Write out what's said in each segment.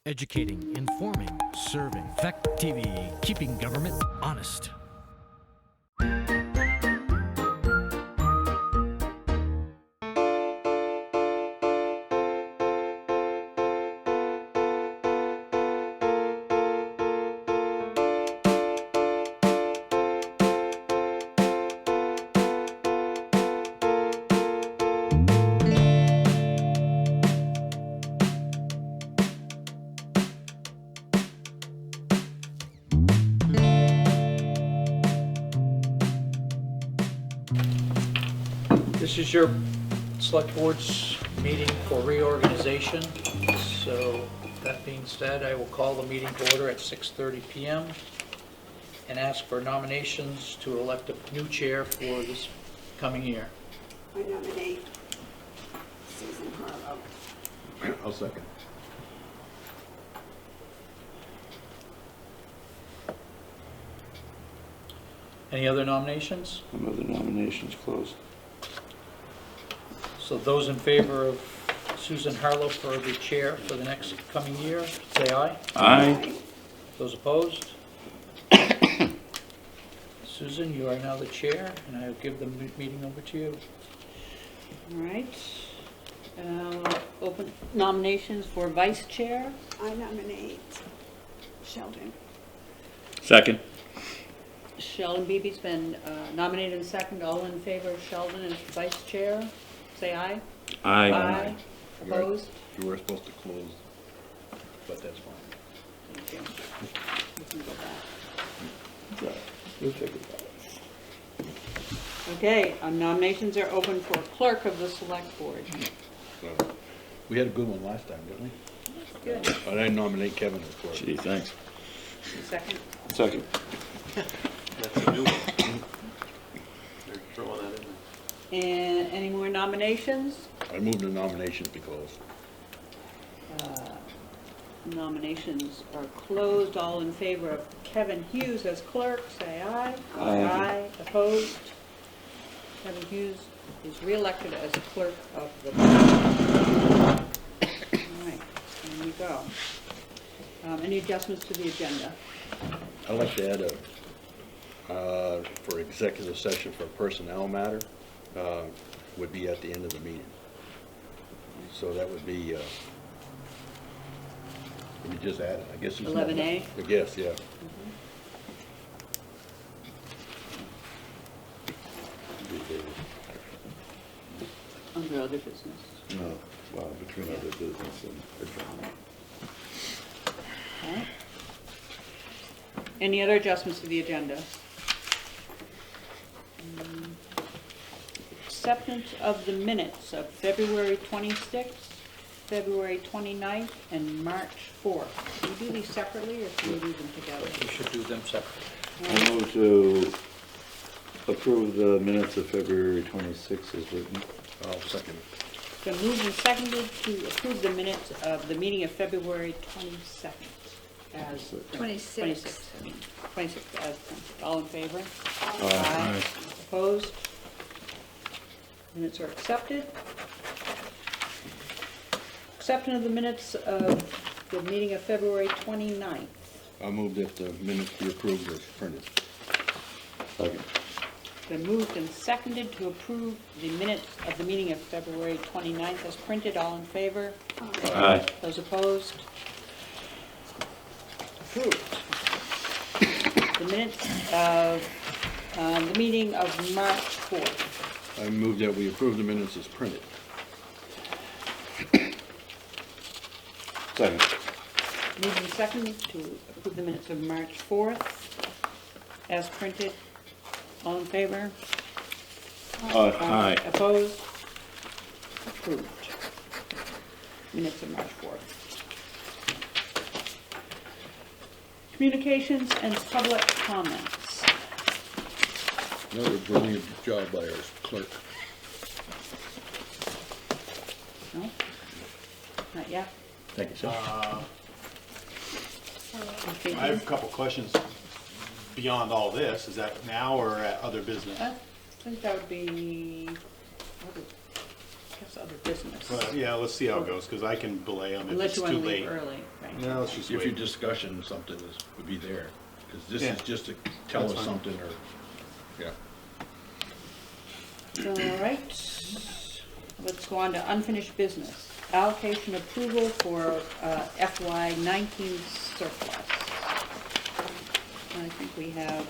Educating, informing, serving. Fact TV, keeping government honest. This is your select board's meeting for reorganization. So that being said, I will call the meeting to order at 6:30 p.m. and ask for nominations to elect a new chair for this coming year. I nominate Susan Harlow. I'll second. Any other nominations? Another nominations closed. So those in favor of Susan Harlow for the chair for the next coming year, say aye. Aye. Those opposed? Susan, you are now the chair, and I will give the meeting over to you. All right. Open nominations for vice chair. I nominate Sheldon. Second. Sheldon Beebe's been nominated and second. All in favor of Sheldon as vice chair, say aye. Aye. Opposed? You were supposed to close, but that's fine. Thank you. We can go back. We'll take it back. Okay, nominations are open for clerk of the select board. We had a good one last time, didn't we? Good. But I nominate Kevin as clerk. Gee, thanks. Second. Second. That's a new one. They're throwing that in there. And any more nominations? I move the nominations be closed. Nominations are closed. All in favor of Kevin Hughes as clerk, say aye. Aye. Opposed? Kevin Hughes is re-elected as clerk of the board. All right, there we go. Any adjustments to the agenda? I'd like to add for executive session for personnel matter, would be at the end of the meeting. So that would be, let me just add it, I guess. 11A? I guess, yeah. Under other business. No, well, between other business and adjournment. Okay. Any other adjustments to the agenda? Acceptance of the minutes of February 26th, February 29th, and March 4th. Do we do these separately or should we do them together? You should do them separately. I move to approve the minutes of February 26th as written. I'll second it. Been moved and seconded to approve the minutes of the meeting of February 22nd. As 26th. 26th as printed. All in favor? Aye. Opposed? Minutes are accepted. Acceptance of the minutes of the meeting of February 29th. I'll move that the minutes be approved as printed. Second. Been moved and seconded to approve the minutes of the meeting of February 29th as printed. All in favor? Aye. Those opposed? Approved. The minutes of the meeting of March 4th. I move that we approve the minutes as printed. Second. Moved and seconded to approve the minutes of March 4th as printed. All in favor? Aye. Opposed? Approved. Minutes of March 4th. Communications and public comments. Another brilliant job by our clerk. No? Not yet? Thank you, sir. Okay. I have a couple questions beyond all this. Is that now or at other business? I think that would be guess other business. Well, yeah, let's see how it goes, because I can delay them if Unless it's you too want to leave late. early, right? No, let's just If you're wait. discussing something, this would be there, because this Yeah. is just to tell That's us fine. something, or, yeah. All right, let's go on to unfinished business. Allocation approval for FY '19 surplus. I think we have,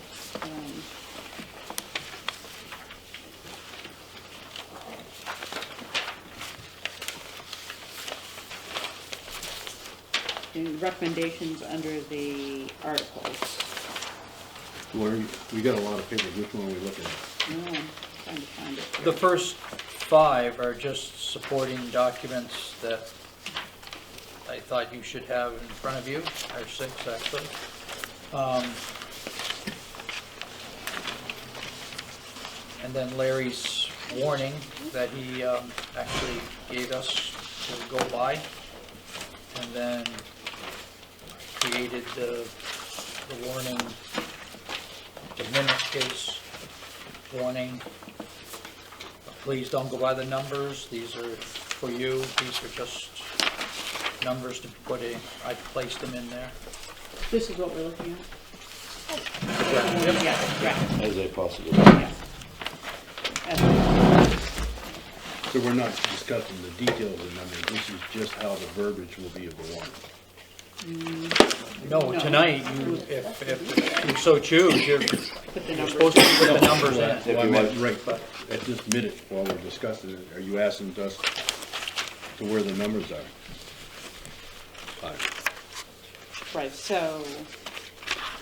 the recommendations under the articles. We got a lot of papers, which one are we looking at? Oh, I'm trying to find it here. The first 5 are just supporting documents that I thought you should have in front of you, or 6 actually. And then Larry's warning that he actually gave us to go by. And then created the warning to mimic his warning. Please don't go by the numbers. These are for you. These are just numbers to put in. I placed them in there. This is what we're looking at? Yep. Yeah, right, As a possible. yeah. That's- So we're not discussing the details of the numbers, this is just how the verbiage will be of the warning. No, tonight, if you so choose, you're Put the numbers. supposed to put the numbers in. If Well, I you meant, want- right, but at this minute, while we're discussing it, are you asking us to where the numbers are? Fine. Right, so,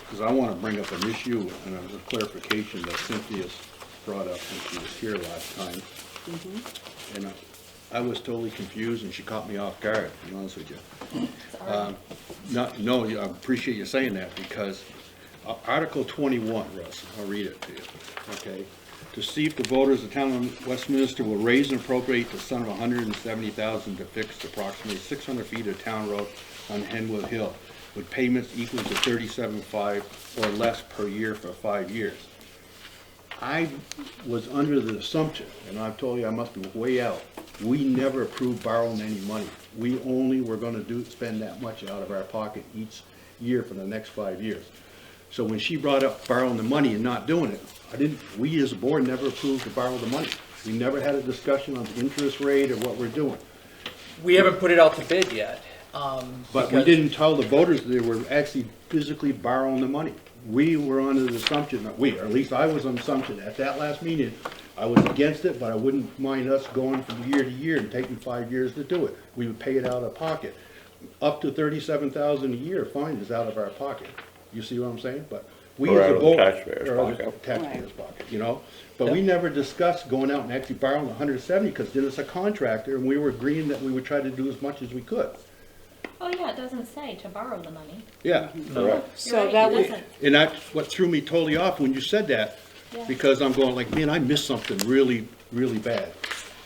Because I want to bring up an issue and a clarification that Cynthia's brought up when she was here last time. And I was totally confused and she caught me off guard, to be honest with you. No, I appreciate you saying that because Article 21, Russ, I'll read it to you, okay? To see if the voters of the town of Westminster will raise and appropriate the sum of $170,000 to fix approximately 600 feet of town road on Henwood Hill with payments equal to $37.5 or less per year for 5 years. I was under the assumption, and I've told you I must be way out, we never approved borrowing any money. We only were gonna spend that much out of our pocket each year for the next 5 years. So when she brought up borrowing the money and not doing it, we as a board never approved to borrow the money. We never had a discussion on the interest rate or what we're doing. We haven't put it out to bid yet. But we because- didn't tell the voters they were actually physically borrowing the money. We were under the assumption, or at least I was on the assumption, at that last meeting, I was against it, but I wouldn't mind us going from year to year and taking 5 years to do it. We would pay it out of pocket. Up to $37,000 a year, fine, is out of our pocket. You see what I'm saying? But we Or as out a of the board. taxpayer's or out of the pocket. Taxpayer's pocket, you know? But we never discussed going out and actually borrowing 170, because then it's a contractor, and we were agreeing that we would try to do as much as we could. Oh, yeah, it doesn't say to borrow the money. Yeah. Correct. so You're right, that it was, doesn't. And that's what threw me totally off when you said that, Yeah. because I'm going like, man, I missed something really, really bad.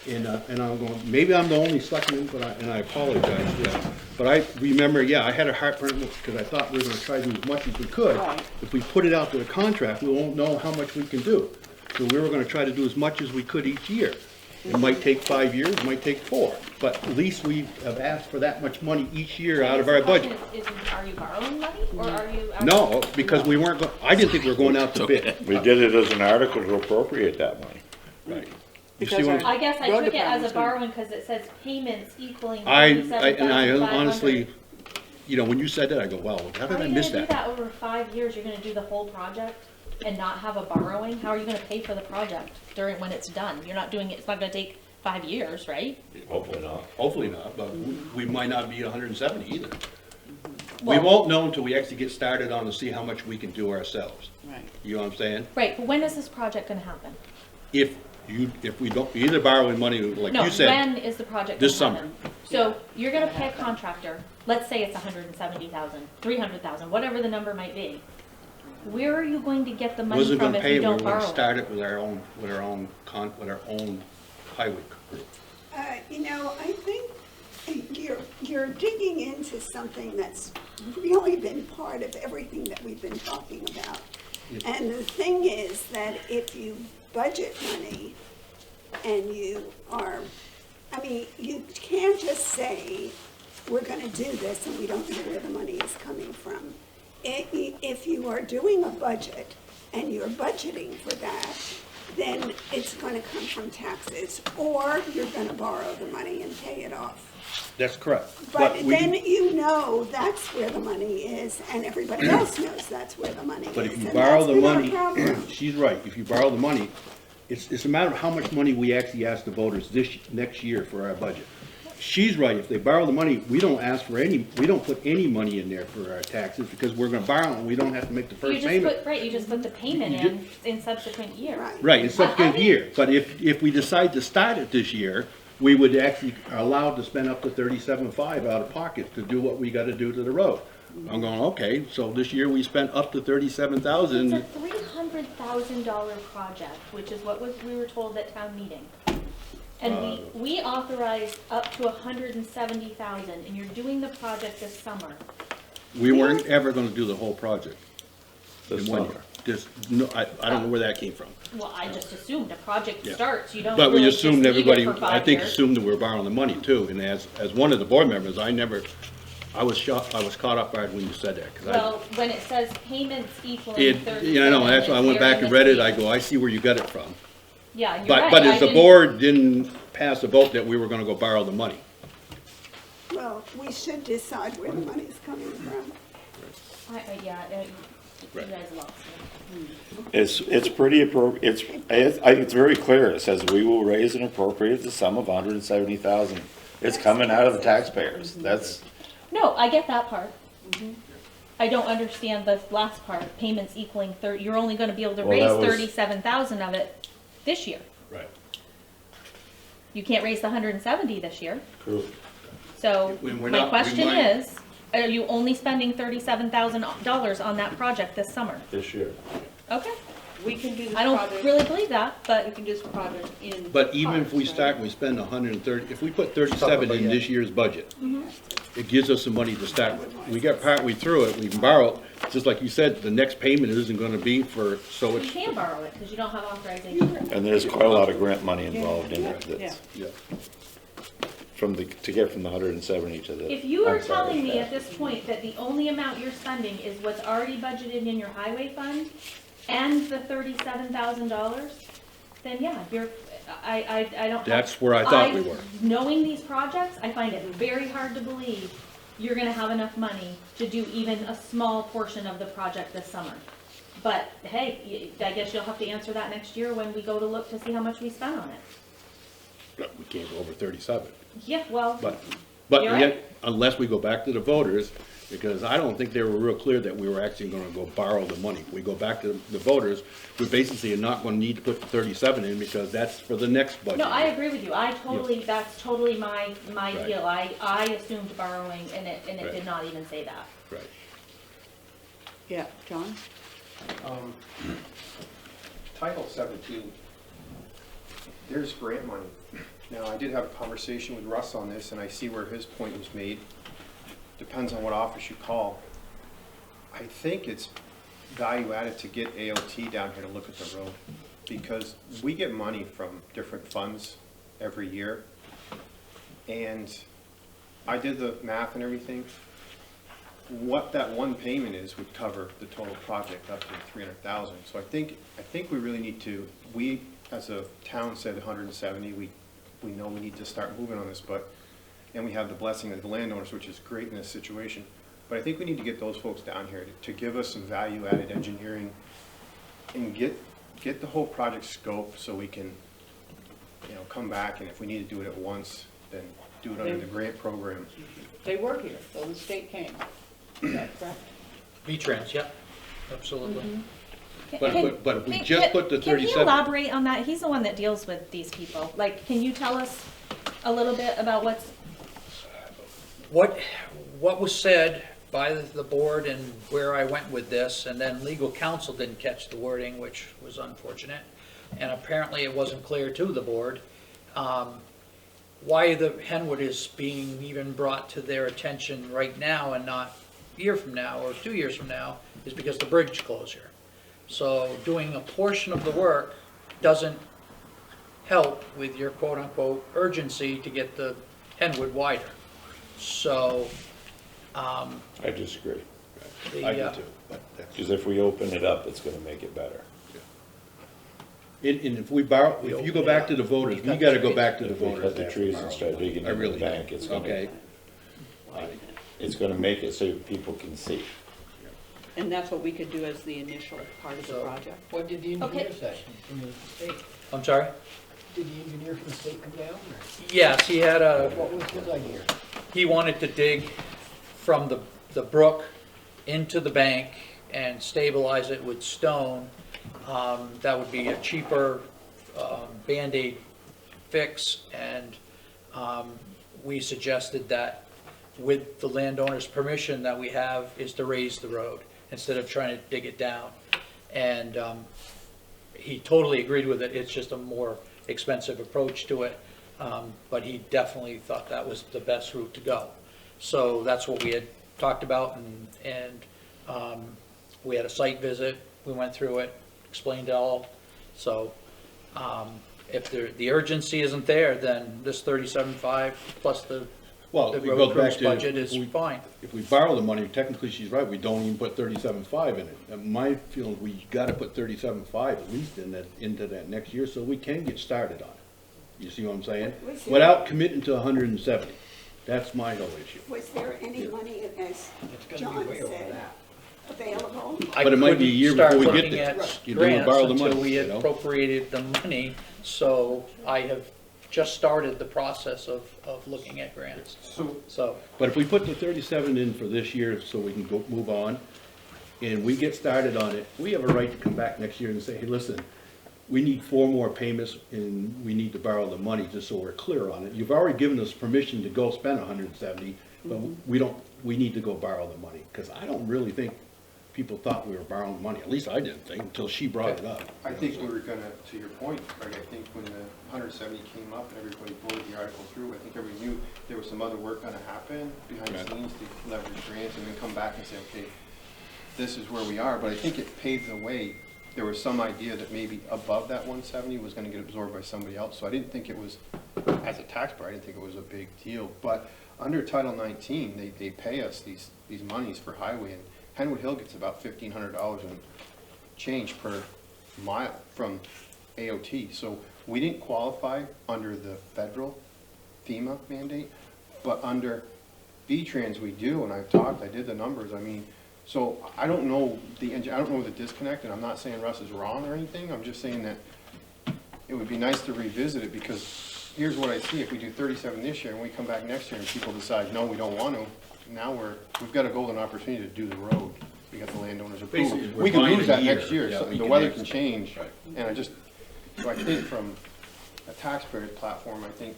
And I'm going, maybe I'm the only selectman, and I apologize, yeah. But I remember, yeah, I had a heartburn because I thought we were gonna try to do as much as we could. Right. If we put it out to the contract, we won't know how much we can do. So we were gonna try to do as much as we could each year. It might take 5 years, it might take 4, but at least we have asked for that much money each year out of our The question budget. is, are you borrowing money, or are you? No, because we weren't, I didn't think we were going out to bid. We did it as an article to appropriate that money. Right. You see Because what I'm I guess I Road took it as a department's gonna- borrowing because it says payments equaling I $37,500. honestly, you know, when you said that, I go, wow, how How did are I you miss gonna do that? that over 5 years? You're gonna do the whole project and not have a borrowing? How are you gonna pay for the project when it's done? You're not doing it, it's not gonna take 5 years, right? Hopefully not. Hopefully not, but we might not be 170 either. We Well- won't know until we actually get started on to see how much we can do ourselves. right. You know what I'm saying? Right, but when is this project gonna happen? If we don't, either borrowing money, like No, you said, when is the project this gonna summer. happen? So you're gonna pay a contractor, let's say it's 170,000, 300,000, whatever the number might be. Where are you going to get the money wasn't from gonna if pay you it, we were don't gonna borrow it? start it with our own highway group. You know, I think you're digging into something that's really been part of everything that we've been talking about. And the thing is that if you budget money and you are I mean, you can't just say, we're gonna do this and we don't know where the money is coming from. If you are doing a budget and you're budgeting for that, then it's gonna come from taxes, or you're gonna borrow the money and pay it off. That's correct. But we then can- you know that's where the money is, and everybody else knows that's where the money is. But if you and borrow that's the been our money, problem. she's right, if you borrow the money, it's a matter of how much money we actually ask the voters next year for our budget. She's right, if they borrow the money, we don't put any money in there for our taxes, because we're gonna borrow and we don't have to make the You first just payment. put, right, you just put the payment You in subsequent years. Right. Right, in subsequent I mean- year, but if we decide to start it this year, we would actually are allowed to spend up to 37.5 out of pocket to do what we gotta do to the road. I'm going, okay, so this year we spent up to It's 37,000. a $300,000 project, which is what we were told at town meeting. And we authorized up to 170,000, and you're doing the project this summer. We weren't ever gonna do the whole project This in one summer. year. Just, no, I don't know where that came from. Well, I just assumed a project Yeah. starts, you don't But we really just assumed leave it everybody, for I 5 think years. assumed that we were borrowing the money too, and as one of the board members, I was shocked, I was caught up guard when you said that, 'cause Well, when it says payments equaling it, 37. yeah, I know, that's why I went it's back very and read it, I misleading. go, I see where you got it from. Yeah, you're right. But I as the didn't- board didn't pass a vote that we were gonna go borrow the money. Well, we should decide where the money's coming from. You Right. guys lost me. It's pretty appropriate, it's very clear, it says we will raise and appropriate the sum of 170,000. It's coming out of the taxpayers, that's, No, I get that part. Mm-hmm. I don't understand the last part, payments equaling 30, you're only gonna be able to Well, raise that was- 37,000 of it this year. Right. You can't raise the 170 this year. true. So We're my not- we question might- is, are you only spending $37,000 on that project this summer? This year. Okay, We can do this I don't project, really believe that, we but can do this project in. But even if we parts, start right? and we spend 130, if we put 37 in this year's budget, it gives us some money to start with. We got partway through it, we can borrow, just like you said, the next payment isn't gonna be for, so you it's, can borrow it because you don't have authorization. And there's quite a lot of grant money involved in it, Yeah. that's, yeah. to get from the 170 to the. If you are I'm sorry, telling me yeah. at this point that the only amount you're spending is what's already budgeted in your highway fund and the $37,000, then yeah, I don't have. That's where I thought we were. Knowing these projects, I find it very hard to believe you're gonna have enough money to do even a small portion of the project this summer. But hey, I guess you'll have to answer that next year when we go to look to see how much we spent on it. We can't go over 37. Yeah, well, But You're yet, right. unless we go back to the voters, because I don't think they were real clear that we were actually gonna go borrow the money. We go back to the voters, we basically are not gonna need to put the 37 in, because that's for the next budget. no, I agree with you. That's totally my Right. deal. I assumed borrowing and it Right. did not even say that. Right. Yeah, John? Title 17, there's grant money. Now, I did have a conversation with Russ on this, and I see where his point was made. Depends on what office you call. I think it's value added to get AOT down here to look at the road, because we get money from different funds every year. And I did the math and everything. What that one payment is would cover the total project up to 300,000. So I think we really need to, we as a town said 170, we know we need to start moving on this, and we have the blessing of the landowners, which is great in this situation. But I think we need to get those folks down here to give us some value added engineering and get the whole project scope so we can, come back, and if we need to do it at once, then do it under the grant program. They were here, so the state came. Is that correct? V-Trans, yep, absolutely. But if we just put the Can he 37. elaborate on that? He's the one that deals with these people. Like, can you tell us a little bit about What was said by the board and where I went with this, and then legal counsel didn't catch the wording, which was unfortunate, and apparently it wasn't clear to the board, why the Henwood is being even brought to their attention right now and not a year from now or 2 years from now, is because the bridge closure. So doing a portion of the work doesn't help with your quote-unquote urgency to get the Henwood wider. So, I disagree, the, I do too, but that's. because if we open it up, it's gonna make it better. And if we borrow, if you go back to the voters, we gotta go back to the If we voters. cut the after trees borrow and start the money. digging I in the really bank, do. it's gonna, Okay. it's gonna make it so people can see. And that's what we could do as the initial part of the So- project. What did the Okay. engineer say from the state? I'm sorry? Did the engineer from the state come down? Or Yes, he had what was his idea? he wanted to dig from the brook into the bank and stabilize it with stone. That would be a cheaper Band-Aid fix, and we suggested that with the landowner's permission that we have is to raise the road instead of trying to dig it down. And he totally agreed with it. It's just a more expensive approach to it, but he definitely thought that was the best route to go. So that's what we had talked about, and we had a site visit, we went through it, explained it all. So if the urgency isn't there, then this 37.5 plus the Well, the it road goes back crew's to. budget is if we- fine. If we borrow the money, technically she's right, we don't even put 37.5 in it. And my feeling, we gotta put 37.5 at least into that next year, so we can get started on it. You see what I'm saying? Was there- Without committing to 170. That's my whole issue. Was there any money, as it's gonna John be way over said, that. available? But it might be a year before we get I couldn't there. start looking You at don't grants borrow the until money, we had you know? appropriated the money, so I have just started the process of looking at grants. So, But if we put the 37 in for this year so we can go, move on, and we get started on it, we have a right to come back next year and say, hey, listen, we need 4 more payments and we need to borrow the money, just so we're clear on it. You've already given us permission to go spend 170, but we need to go borrow the money, because I don't really think people thought we were borrowing money, at least I didn't think, until she brought it up. I think we were gonna, to your point, Greg, I think when the 170 came up and everybody voted the article through, I think everybody knew there was some other work gonna happen behind the Right. scenes to leverage grants and then come back and say, okay, this is where we are, but I think it paved the way. There was some idea that maybe above that 170 was gonna get absorbed by somebody else, so I didn't think it was, as a taxpayer, I didn't think it was a big deal. But under Title 19, they pay us these monies for highway, and Henwood Hill gets about $1,500 in change per mile from AOT. So we didn't qualify under the federal FEMA mandate, but under V-Trans we do, and I did the numbers, I mean, so I don't know I don't know the disconnect, and I'm not saying Russ is wrong or anything, I'm just saying that it would be nice to revisit it, because here's what I see, if we do 37 this year, and we come back next year and people decide, no, we don't want to, now we've got a golden opportunity to do the road, because the landowners Basically, approve. we're We could buying lose a that year. next year, Yeah, so we the can weather exit. can change, Right. and so I think from a taxpayer platform, I think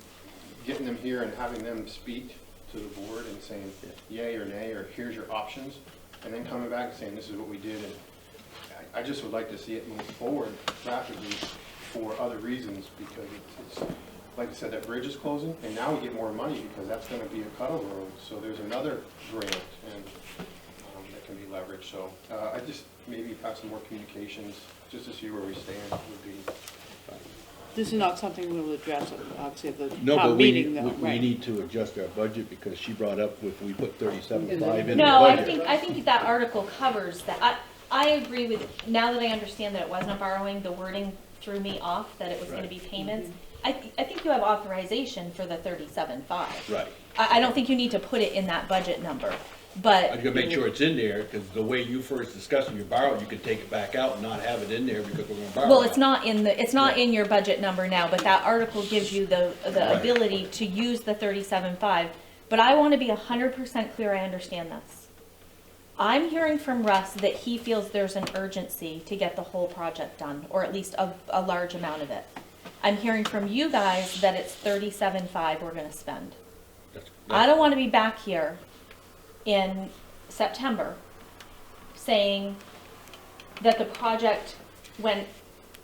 getting them here and having them speak to the board and saying yay or nay, or here's your options, and then coming back and saying this is what we did, and I just would like to see it move forward rapidly for other reasons, because it's like I said, that bridge is closing, and now we get more money because that's gonna be a cutover road, so there's another grant, and that can be leveraged, so I just maybe have some more communications, just to see where we stand would be. This is not something we'll address, obviously, at the No, but town we, meeting, though, we right? need to adjust our budget, because she brought up if we put 37.5 in the No, I budget. think that article covers that. I agree with, now that I understand that it wasn't borrowing, the wording threw me off, that it was gonna Right. be payments. I think you have authorization for the 37.5. Right. I don't think you need to put it in that budget number, I but. gotta make sure it's in there, because the way you first discussed it, you borrowed, you could take it back out and not have it in there because we're gonna borrow. Well, it. it's not in your budget number now, but that article gives you the Right. ability to use the 37.5. But I wanna be 100% clear I understand this. I'm hearing from Russ that he feels there's an urgency to get the whole project done, or at least a large amount of it. I'm hearing from you guys that it's 37.5 we're gonna spend. I don't wanna be back here in September saying that the project went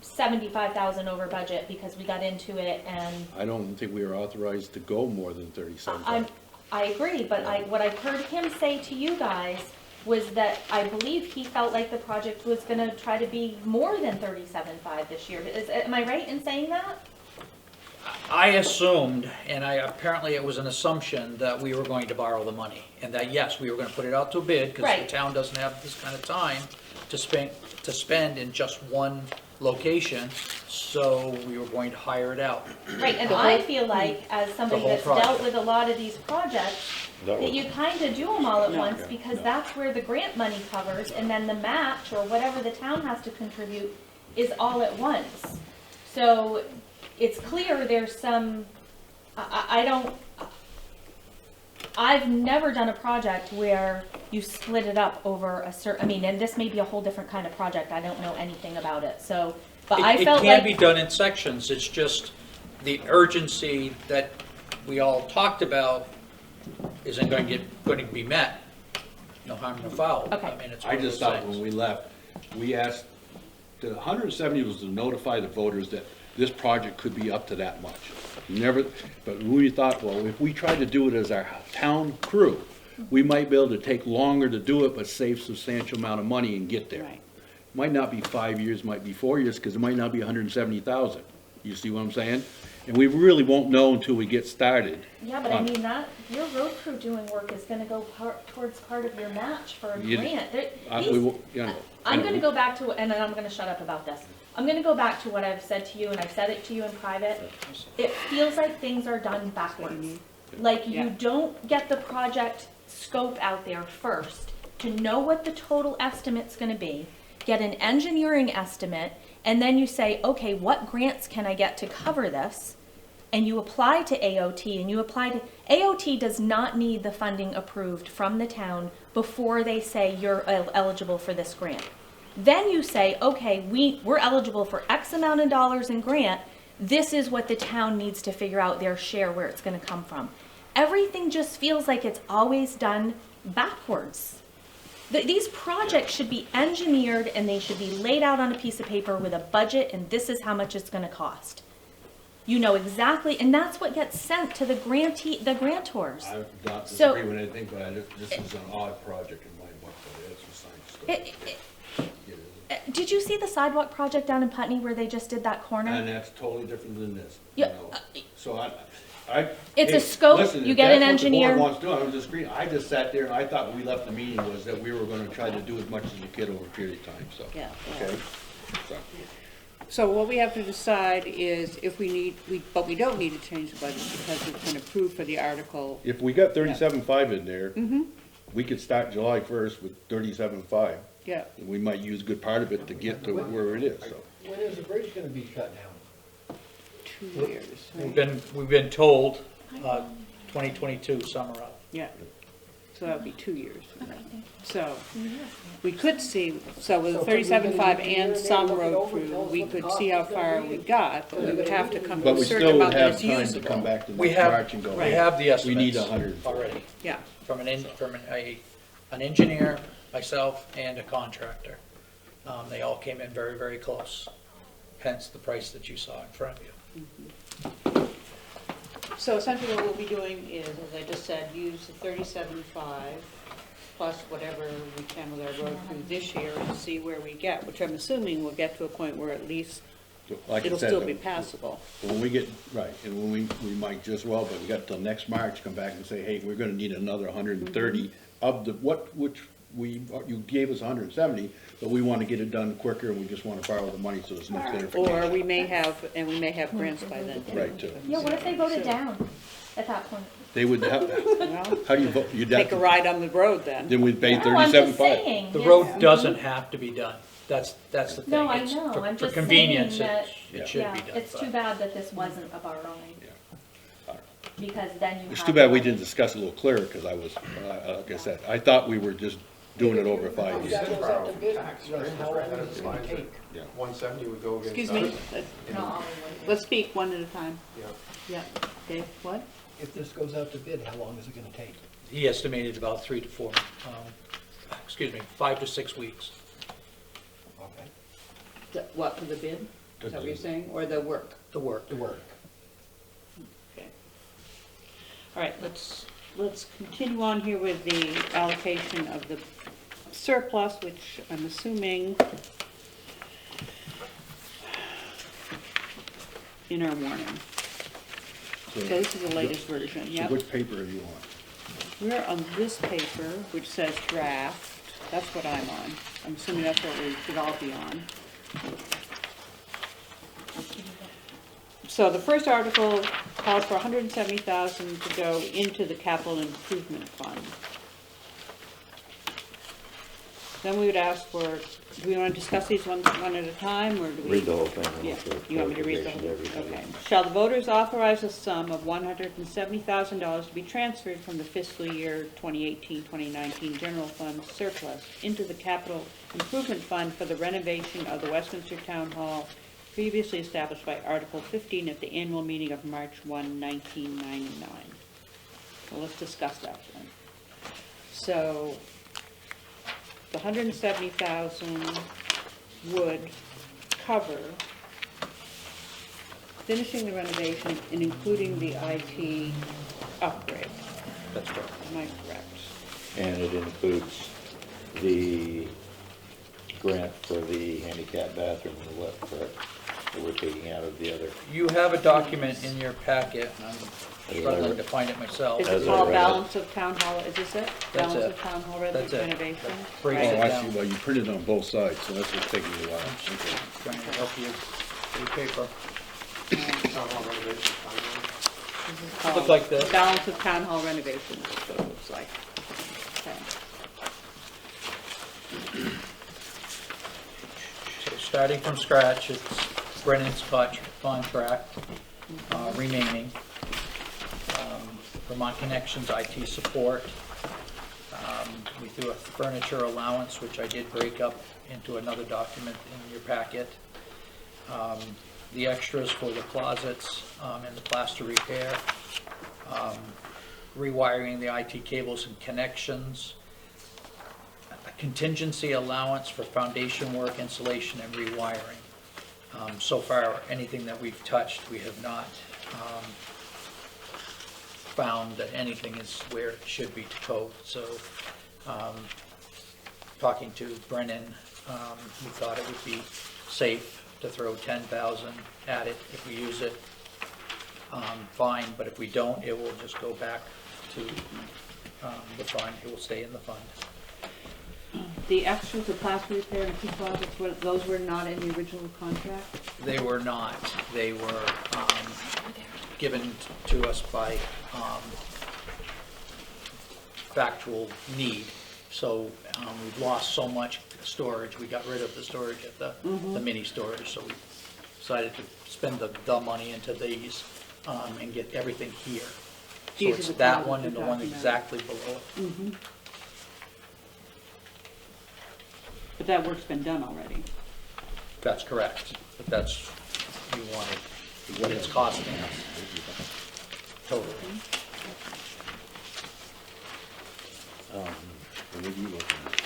75,000 over budget because we got into it, and I don't think we were authorized to go more than 37.5. I agree, but what I've heard him say to you guys was that I believe he felt like the project was gonna try to be more than 37.5 this year. Am I right in saying that? I assumed, and apparently it was an assumption, that we were going to borrow the money. And that, yes, we were gonna put it out to a bid, because the Right. town doesn't have this kind of time to spend in just one location, so we were going to hire it out. Right, and I feel like, as somebody whole that's dealt project. with a lot of these projects, That that was- you kind of do them all at No. once, because that's where the grant money covers, and then the match, or whatever the town has to contribute, is all at once. So, it's clear there's some, I don't, I've never done a project where you split it up over a I mean, and this may be a whole different kind of project, I don't know anything about it, so, but I It felt can be like, done in sections, it's just the urgency that we all talked about isn't going to be met. No harm, no foul. Okay. I mean, it's I one of just those thought when things. we left, we asked, the 170 was to notify the voters that this project could be up to that much. Never, but we thought, well, if we tried to do it as our town crew, we might be able to take longer to do it, but save substantial amount of money and get there. Right. Might not be 5 years, might be 4 years, because it might not be 170,000. You see what I'm saying? And we really won't know until we get started. yeah, but I mean, that, your road crew doing work is gonna go towards part of your match for a You- grant. We will, you know, I'm I know. gonna go back to, and then I'm gonna shut up about this. I'm gonna go back to what I've said to you, and I've said it to you in private. It feels like things are done backwards. Like Yeah. you don't get the project scope out there first to know what the total estimate's gonna be, get an engineering estimate, and then you say, okay, what grants can I get to cover this? And you apply to AOT, and you apply to, AOT does not need the funding approved from the town before they say you're eligible for this grant. Then you say, okay, we're eligible for X amount of dollars in grant, this is what the town needs to figure out their share, where it's gonna come from. Everything just feels like it's always done backwards. These projects should be engineered, and they should be laid out on a piece of paper with a budget, and this is how much it's gonna cost. You know exactly, and that's what gets sent to the grantors. I'm not So- disagreeing with anything, but this is an odd project in my book, but it's a science stuff. Did you see the sidewalk project down in Putney where they just did that corner? And that's totally different than this, you Yeah, know. So I. It's a hey, scope, listen, you if get an that's what the engineer. board wants to do, I'm disagreeing. I just sat there and I thought when we left the meeting was that we were gonna try to do as much as we could over a period of time, so. Yeah. Okay, so. So what we have to decide is if we need, but we don't need to change the budget because it's been approved for the article. If we got 37.5 in there, we could start July 1st with 37.5. Yeah, And we might use a good part of it to get to where it is, so. When is the bridge gonna be cut down? 2 years. We've been told, 2022 summer up. Yeah, so that would be 2 years. So, we could see, so with 37.5 and some road crew, we could see how far we got, but we would have to come to But a we certain still would amount have that's time to come usable. back to We next have, March and go. we have the estimates. We need 100. Already, Yeah, from an engineer, myself, and a contractor. They all came in very, very close, hence the price that you saw in front of you. so essentially what we'll be doing is, as I just said, use the 37.5 plus whatever we can with our road crew this year and see where we get, which I'm assuming we'll get to a point where at least So, like I it'll said, still be passable. when we get, right, and when we might just well, but we got till next March, come back and say, hey, we're gonna need another 130 of the, which you gave us 170, but we wanna get it done quicker, and we just wanna borrow the money, so there's no Or clarification. we may have grants by then too. Right, too. Yeah, what if they voted down at that point? They would have, Well, how do you vote? You'd have take a to- ride on the road then. Then we'd pay No, I'm just 37.5. saying. The yeah. road doesn't have to be done. That's the thing. No, I It's know. for- I'm for just saying convenience, that, it should yeah, be done. it's but- too bad that this wasn't a borrowing, Yeah. because then you have. It's too bad we didn't discuss it a little clearer, because I was, like I said, I thought we were just doing it over 5 years. That goes out to bid, Russ, how long is it gonna take? Yeah. 170 would go against. Excuse me, us. let's speak one at a time. Yeah. Yeah, Dave, what? If this goes out to bid, how long is it gonna take? He estimated about 5 to 6 weeks. Okay. What, for the bid? Is that what you're saying, or the work? The work. The work. Okay. All right, let's continue on here with the allocation of the surplus, which I'm assuming in our warning. So this is the latest version, So yep. which paper are you on? We're on this paper, which says draft. That's what I'm on. I'm assuming that's what we should all be on. So the first article calls for $170,000 to go into the capital improvement fund. Then we would ask for, do we want to discuss these one at a time, or do we? Read the whole thing. and Yeah, also you want me to read the whole clarification to thing? everybody. Okay. Shall the voters authorize a sum of $170,000 to be transferred from the fiscal year 2018-2019 general fund surplus into the capital improvement fund for the renovation of the Westminster Town Hall previously established by Article 15 at the annual meeting of March 1, 1999? Well, let's discuss that then. So, the 170,000 would cover finishing the renovation and including the IT upgrade. That's correct. Am I correct? And it includes the grant for the handicap bathroom and what, correct? That we're taking out of the other. You have a document in your packet, and I'm struggling to find it myself. Is As it I called read it. Balance of Town Hall, is this it? That's Balance it. of Town Hall That's it. renovation? That breaks Oh, it I down. see, well, you printed on both sides, so that's what's taking you a while. Okay. Trying to help you with your paper. Town hall renovation timeline. This is called Look like this. Balance of Town Hall renovations, is what it looks like. Okay. So starting from scratch, it's Brennan's contract remaining. Vermont Connections IT support. We threw a furniture allowance, which I did break up into another document in your packet. The extras for the closets and the plaster repair. Rewiring the IT cables and connections. A contingency allowance for foundation work, insulation, and rewiring. So far, anything that we've touched, we have not found that anything is where it should be to code. So, talking to Brennan, we thought it would be safe to throw 10,000 at it. If we use it, fine, but if we don't, it will just go back to the fund. It will stay in the fund. The extras, the plaster repair and two closets, those were not in the original contract? They were not. They were given to us by factual need. So we've lost so much storage. We got rid of the storage at the mini storage, so we decided to spend the money into these and get everything here. So These are it's the that ones one we're and the one talking about. exactly below it. But that work's been done already. That's correct. But that's, you wanted, what it's costing us. Totally. What are you looking at?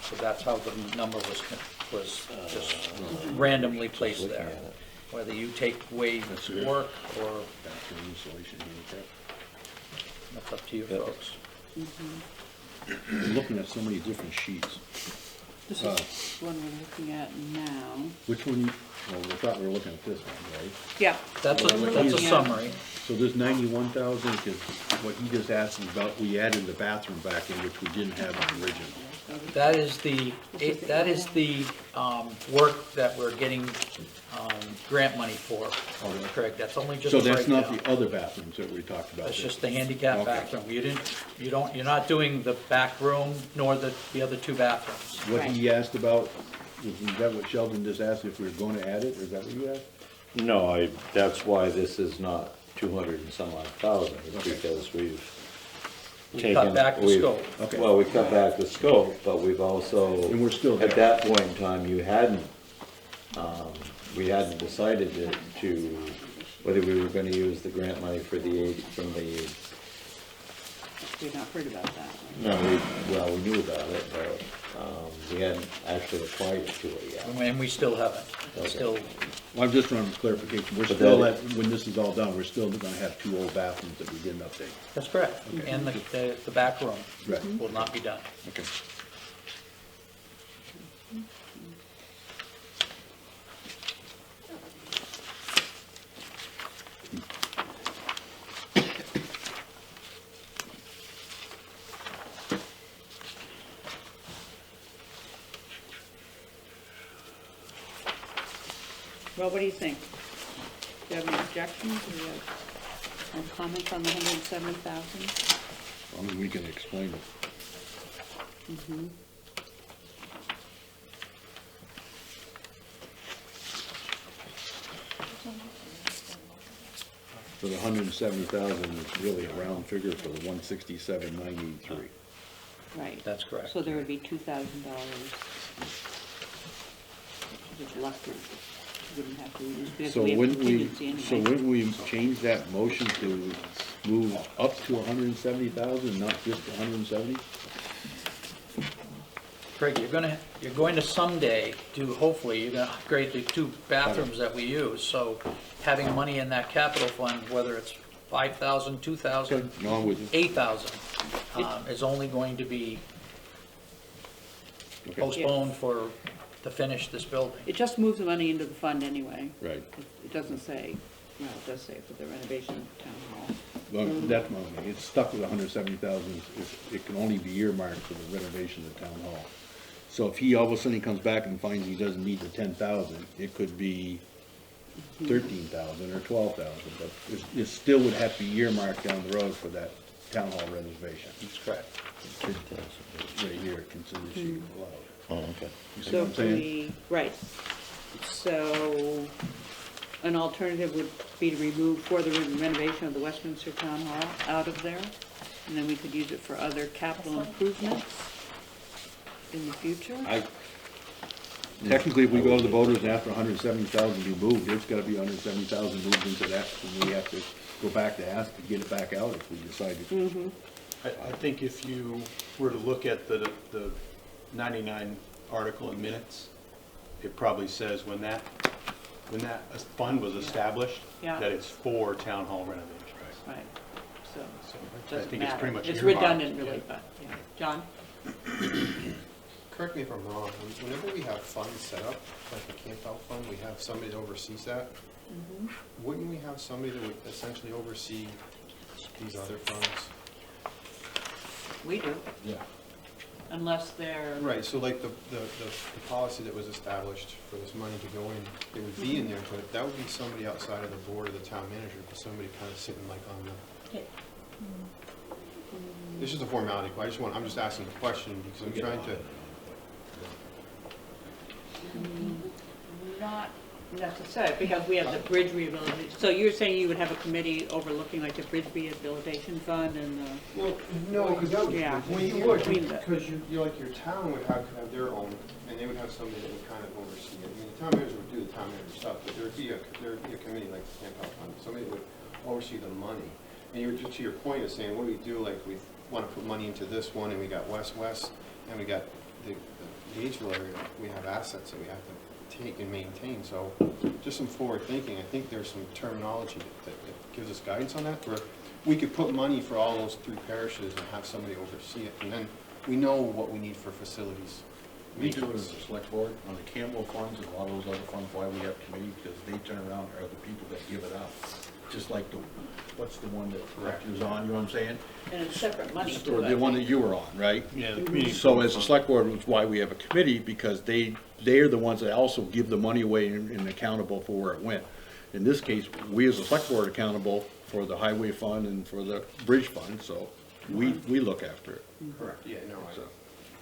So that's how the number was just randomly placed Looking there. at it. Whether you take away That's good. work or, Bathroom insulation, handicap. that's up to you Yep. folks. I'm looking at so many different sheets. This is one we're looking at now. Which one, well, we thought we were looking at this one, right? Yeah. That's We're a looking at- summary. So this 91,000, because what he just asked me about, we added the bathroom back in, which we didn't have in the original. That is the work that we're getting grant money for. Oh, really? Correct, that's only just So a that's not breakdown. the other bathrooms that we talked about? That's there? just the handicap Okay. bathroom. You're not doing the back room nor the other two bathrooms. What he asked about, was that what Sheldon just asked, if we were going to add it, or is that what you asked? No, that's why this is not 200 and some odd thousand, it's Okay. because we've We taken. cut back the we've- scope. Okay. Well, we cut back the scope, but we've also. And we're still there. At that point in time, we hadn't decided to, whether we were gonna use the grant money for from the, We've not heard about that. no, we knew about it, but, we hadn't actually applied to it yet. And we still haven't. Okay. Still, Well, I'm just trying to clarification, we're But still that- at, when this is all done, we're still gonna have two old bathrooms that we didn't update. that's correct. And the back room Right. will not be done. Okay. Well, what do you think? Do you have any objections, or do you have any comments on the 170,000? I mean, we can explain it. So the 170,000 is really a round figure for the 167,983. Right. That's correct. So there would be $2,000 just left, or you wouldn't have to, because So we have wouldn't we, contingency so anyway. wouldn't we change that motion to move up to 170,000, not just 170? Craig, you're going to someday do, hopefully, you're gonna upgrade the 2 bathrooms that we use, so having money in that capital fund, whether it's 5,000, 2,000, No, I'm with you. 8,000, is only going to be Okay. postponed to finish this building. It just moves the money into the fund anyway. Right. It doesn't say, well, it does say for the renovation of town hall. Well, that's my thing. It's stuck with 170,000. It can only be earmarked for the renovation of the town hall. So if he all of a sudden comes back and finds he doesn't need the 10,000, it could be 13,000 or 12,000, but it still would have to be earmarked down the road for that town hall renovation. That's correct. Right here, consider sheet allowed. Oh, okay. You see So what I'm can saying? we, right, so an alternative would be to remove for the renovation of the Westminster Town Hall out of there, and then we could use it for other capital improvements in the future. Technically, if we go to the voters and ask for 170,000 to be moved, there's gotta be 170,000 moved into that, and we have to go back to ask to get it back out if we decide to. I think if you were to look at the 99 article in minutes, it probably says when that fund was established, Yeah. that it's for town hall renovation. Right, so, So it I doesn't think it's pretty matter. much It's earmarked, redundant yeah. really, but, yeah. John? Correct me if I'm wrong, whenever we have funds set up, like the camp out fund, we have somebody that oversees that. Wouldn't we have somebody that would essentially oversee these other funds? We do, Yeah. unless they're. Right, so like the policy that was established for this money to go in, it would be in there, but that would be somebody outside of the board or the town manager, but somebody kind of sitting like on the, it's just a formality, I'm just asking the question because I'm trying to, Not necessarily, because we have the bridge rehabilitation. So you're saying you would have a committee overlooking like the bridge rehabilitation fund and the, well, no, because that would, Yeah. well, you would, Between the- because you, like, your town would have to have their own, and they would have somebody that would kind of oversee it. I mean, the town manager would do the town manager stuff, but there'd be a committee like the Camp Out Fund, somebody that would oversee the money. And you were, just to your point of saying, what do we do, like, we want to put money into this one, and we got West, and we got the Gageville area, we have assets that we have to take and maintain, so just some forward thinking. I think there's some terminology that gives us guidance on that, where we could put money for all those 3 parishes and have somebody oversee it, and then we know what we need for facilities. We do it as a select board on the Campbell funds and a lot of those other funds, why we have committees, because they turn around are the people that give it out. Just like what's the one that Rector's on, you know what I'm saying? and it's separate money Or to the it. one that you were on, right? Yeah, the community. So as a select board, it's why we have a committee, because they're the ones that also give the money away and accountable for where it went. In this case, we as a select board are accountable for the highway fund and for the bridge fund, so we look after it. Correct, yeah, no, So,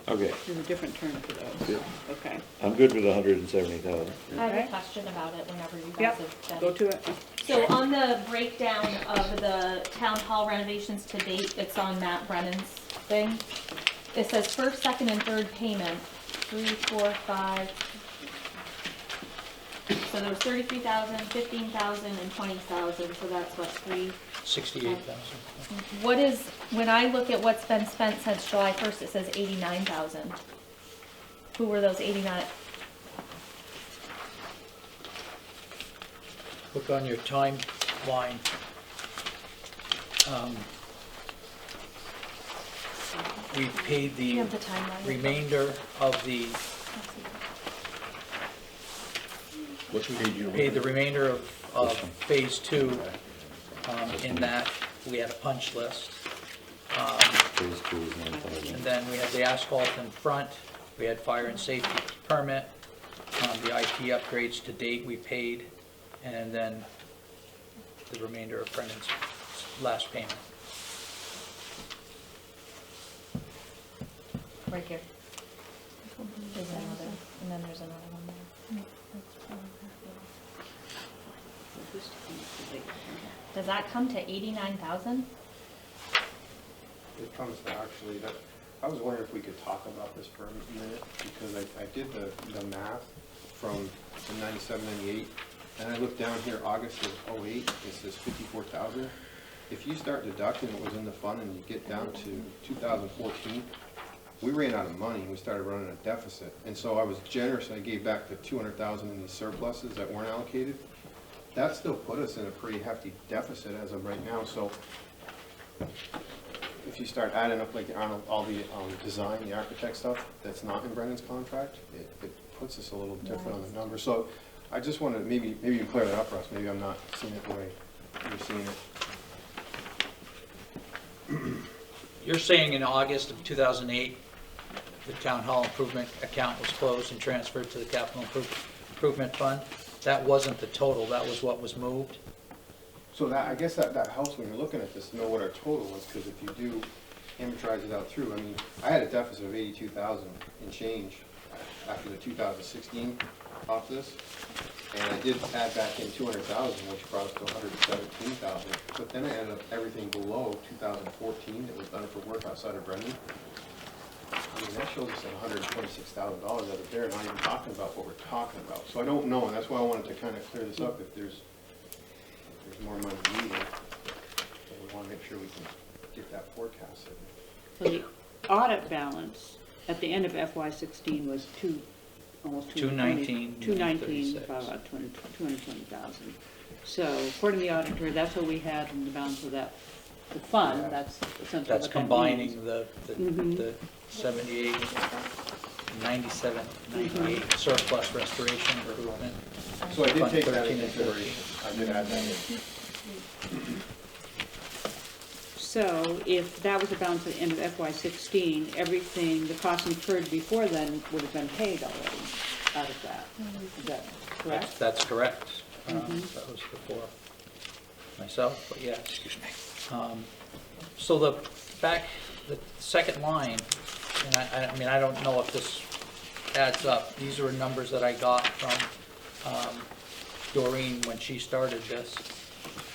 Okay, There's a different term for those. Okay. I'm good with 170,000. I have Okay. a question about it whenever you guys Yep, have done. go to it. So on the breakdown of the town hall renovations to date, it's on Matt Brennan's thing. It says first, second, and third payment, 3, 4, 5. So there was 33,000, 15,000, and 20,000, so that's what, 3? 68,000. What is, when I look at what's been spent since July 1st, it says 89,000. Who were those 89? Look on your timeline. We paid Do you the have the timeline? remainder of the, What's page you? paid the remainder of phase 2. In that, we had a punch list. Phase 2 is 9,000. And then we had the asphalt in front, we had fire and safety permit, The IT upgrades to date we paid, and then the remainder of Brendan's last payment. Right here. There's another, and then there's another one there. Does that come to 89,000? It comes to actually, that, I was wondering if we could talk about this for a minute, because I did the math from the 97, 98, and I looked down here, August of 08, it says 54,000. If you start deducting what was in the fund and you get down to 2014, we ran out of money and we started running a deficit. And so I was generous and I gave back the 200,000 in these surpluses that weren't allocated. That still put us in a pretty hefty deficit as of right now. So if you start adding up like all the design, the architect stuff that's not in Brendan's contract, it puts us a little different on the number. So I just wanted, maybe you can clear that up for us. Maybe I'm not seeing it the way you're seeing it. You're saying in August of 2008, the town hall improvement account was closed and transferred to the capital improvement fund? That wasn't the total, that was what was moved? So that, I guess that helps when you're looking at this to know what our total was, because if you do amortize it out through, I mean, I had a deficit of 82,000 and change after the 2016 off this, and I did add back in 200,000, which brought us to 117,000. But then I added up everything below 2014 that was done for work outside of Brendan. I mean, that shows us $126,000 out of there, not even talking about what we're talking about. So I don't know, and that's why I wanted to kind of clear this up. If there's more money needed, so we want to make sure we can get that forecasted. So the audit balance at the end of FY16 was almost 219, 219, 36. about 220,000. So according to the auditor, that's what we had in the balance of that, the fund, Yeah. that's essentially That's what that combining means. the 78, 97, 98 surplus restoration improvement. So I did Fund take that 13 into and 14. consideration. I did add that in. So if that was the balance at the end of FY16, everything, the costs incurred before then would have been paid already out of that. Is that correct? That's correct. That was before myself, but yeah. So the second line, and I mean, I don't know if this adds up. These are numbers that I got from Doreen when she started this.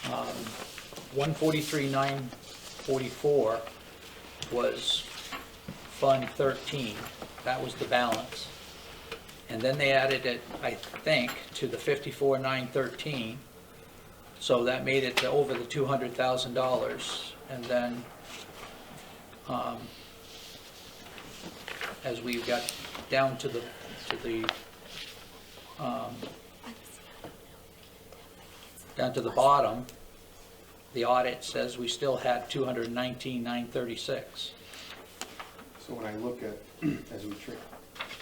143,944 was Fund 13. That was the balance. And then they added it, I think, to the 54,913. So that made it to over the $200,000. And then as we got down to the bottom, the audit says we still had 219,936. So when I look at, as we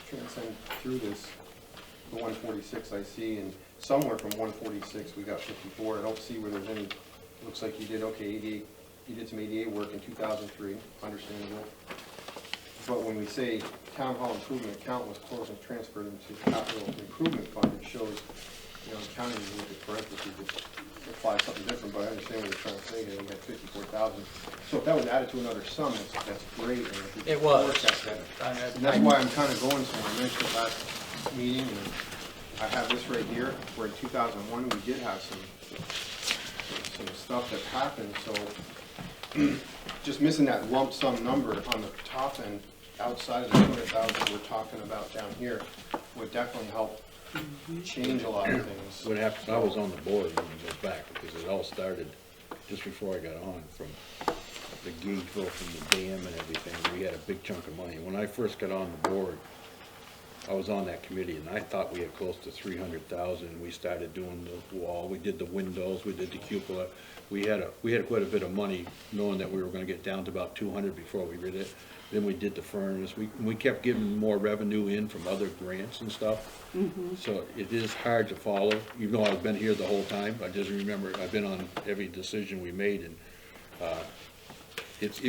transcend through this, the 146 I see, and somewhere from 146 we got 54. I don't see where there's any, looks like you did, okay, 88, you did some ADA work in 2003, understandable. But when we say town hall improvement account was closed and transferred into capital improvement fund, it shows, you know, counting, you look at parentheses, it applies something different, but I understand what you're trying to say here, we had 54,000. So if that was added to another sum, that's great. And if we It was. forecast that. And that's why I'm kind of going somewhere. I mentioned it last meeting, and I have this right here, where in 2001, we did have some stuff that happened, so just missing that lump sum number on the top end, outside of the 200,000 we're talking about down here, would definitely help change a lot of things. What happened, I was on the board when it goes back, because it all started just before I got on, from the Gageville, from the dam and everything. We had a big chunk of money. When I first got on the board, I was on that committee, and I thought we had close to 300,000. We started doing the wall, we did the windows, we did the cupola. We had quite a bit of money, knowing that we were gonna get down to about 200 before we did it. Then we did the furnace. We kept getting more revenue in from other grants and stuff. So it is hard to follow, even though I've been here the whole time. I just remember, I've been on every decision we made, and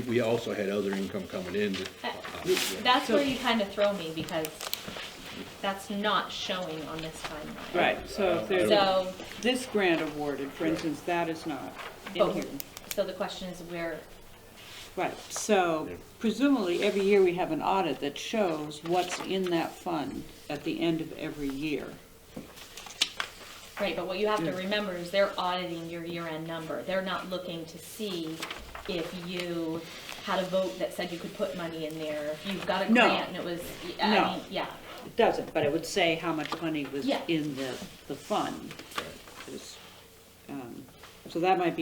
we also had other income coming in. That's where you kind of throw me, because That's not showing on this timeline. Right, so if there's So, this grant awarded, for instance, that is not in Oh. here. so the question is where, Right, so presumably every year we have an audit that shows what's in that fund at the end of every year. right, but what you have to remember is they're auditing your year-end number. They're not looking to see if you had a vote that said you could put money in there, if you've got a No. grant and it was, No. I mean, yeah. It doesn't, but it would say how much money was Yeah. in the fund. Is, So that would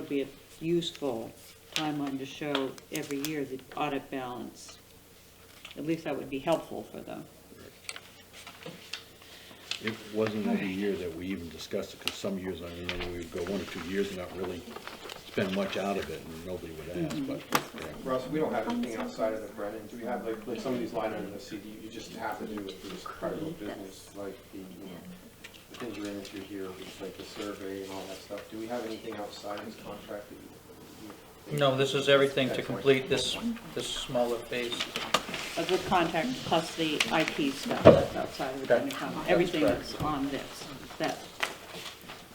be a useful timeline to show every year the audit balance. At least that would be helpful for them. It wasn't every year that we even discussed it, because some years, I remember we would go 1 or 2 years and not really spend much out of it, and nobody would ask, but, yeah. Russ, we don't have anything outside of the Brennan. Do we have, like some of these line items, you just have to do with this part of the business, like the things you're into here, like the survey and all that stuff. Do we have anything outside this contract that you? No, this is everything to complete this smaller phase. Of the contact plus the IT stuff that's outside of the Okay. account. That's Everything correct. that's on this,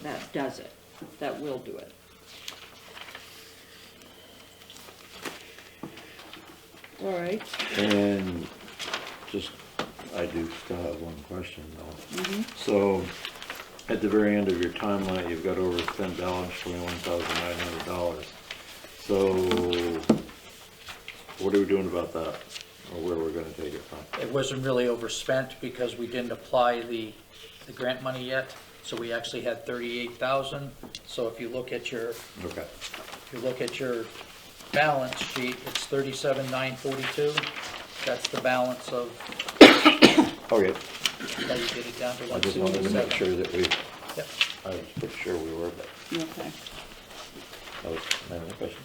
that does it, that will do it. All right. And just, I do still have one question though. So, at the very end of your timeline, you've got overspent balance, $21,900. So, what are we doing about that? Or where we're gonna take it from? It wasn't really overspent because we didn't apply the grant money yet, so we actually had 38,000. So if you look at your, Okay. balance sheet, it's 37,942. That's the balance of, Okay, how you get it down to I just wanted to make 167. sure that we, Yep. I was pretty sure we were, but Okay, that was my only question.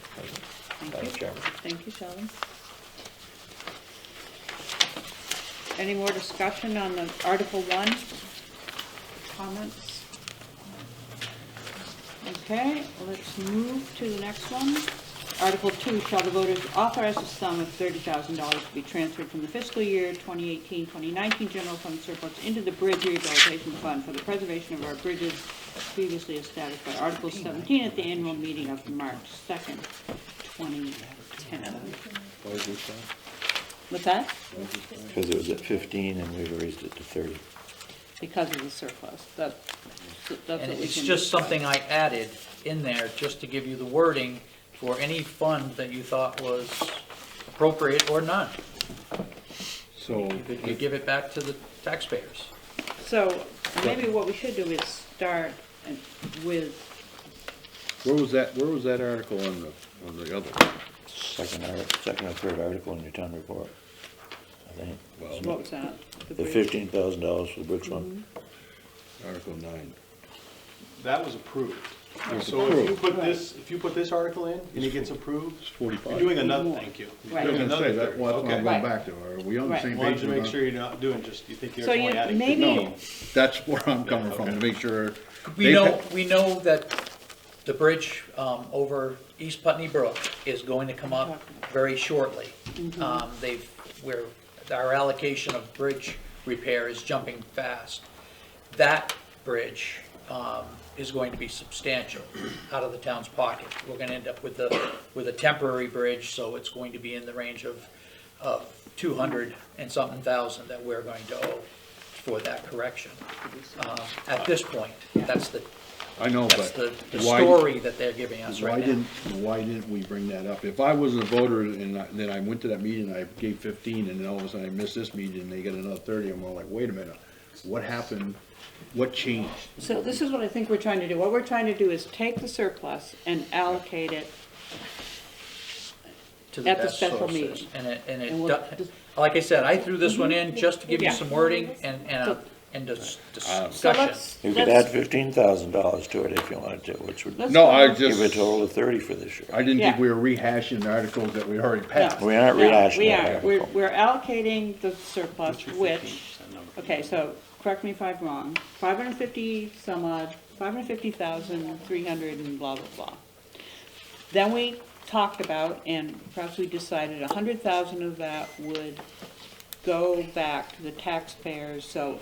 Madam Chairman. thank you, Sheldon. Any more discussion on the Article 1? Comments? Okay, let's move to the next one. Article 2, shall the voters authorize a sum of $30,000 to be transferred from the fiscal year 2018-2019 general fund surplus into the Bridge Rehabilitation Fund for the preservation of our bridges previously established by Article 17 at the annual meeting of March 2nd, 2010. Why is this done? What's that? Because it was at 15 and we raised it to 30. Because of the surplus. That's what And we it's can just discuss. something I added in there just to give you the wording for any fund that you thought was appropriate or none. So, You could give it back to the taxpayers. So maybe what we should do is start with, where was that article on the other one? Second or third article in your town report, I think. Well, what was that? The bridge? $15,000 for the bridge fund. Article 9. That was approved. It's So if you approved. put this, article in and it gets approved, It's 45. you're doing another, More. thank you. You're Right. I was doing gonna say, another that, well, that's what I'm Okay. going Right. back to. Are we on the Right. same page? Wanted to make about- sure you're not doing just, you think you're So only you- adding. maybe- No, that's where I'm coming from, to make sure. We They've know, got- we know that the bridge over East Putney Brook is going to come up very shortly. Our allocation of bridge repair is jumping fast. That bridge is going to be substantial out of the town's pocket. We're gonna end up with a temporary bridge, so it's going to be in the range of 200 and something thousand that we're going to owe for that correction. At this point, that's the I know, That's but the why, story that they're giving us why right now. why didn't we bring that up? If I was a voter and then I went to that meeting, and I gave 15, and then all of a sudden I missed this meeting, and they get another 30, I'm all like, wait a minute, what happened? What changed? So this is what I think we're trying to do. What we're trying to do is take the surplus and allocate it. To the at the best special sources. meeting. And And it, we'll do- like I said, I threw this one in just to give you Yeah. some wording and So discussion. let's, You could add $15,000 to it if you wanted to, which would let's No, go- I give a just, total of 30 for this year. I didn't think Yeah. we were rehashing articles that we already passed. We aren't No, rehashing we that aren't. We're, article. we're allocating the surplus, What's your which, 15% number? okay, so, correct me if I'm wrong, 550 some odd, 550,300 and blah, blah, blah. Then we talked about, and perhaps we decided 100,000 of that would go back to the taxpayers, so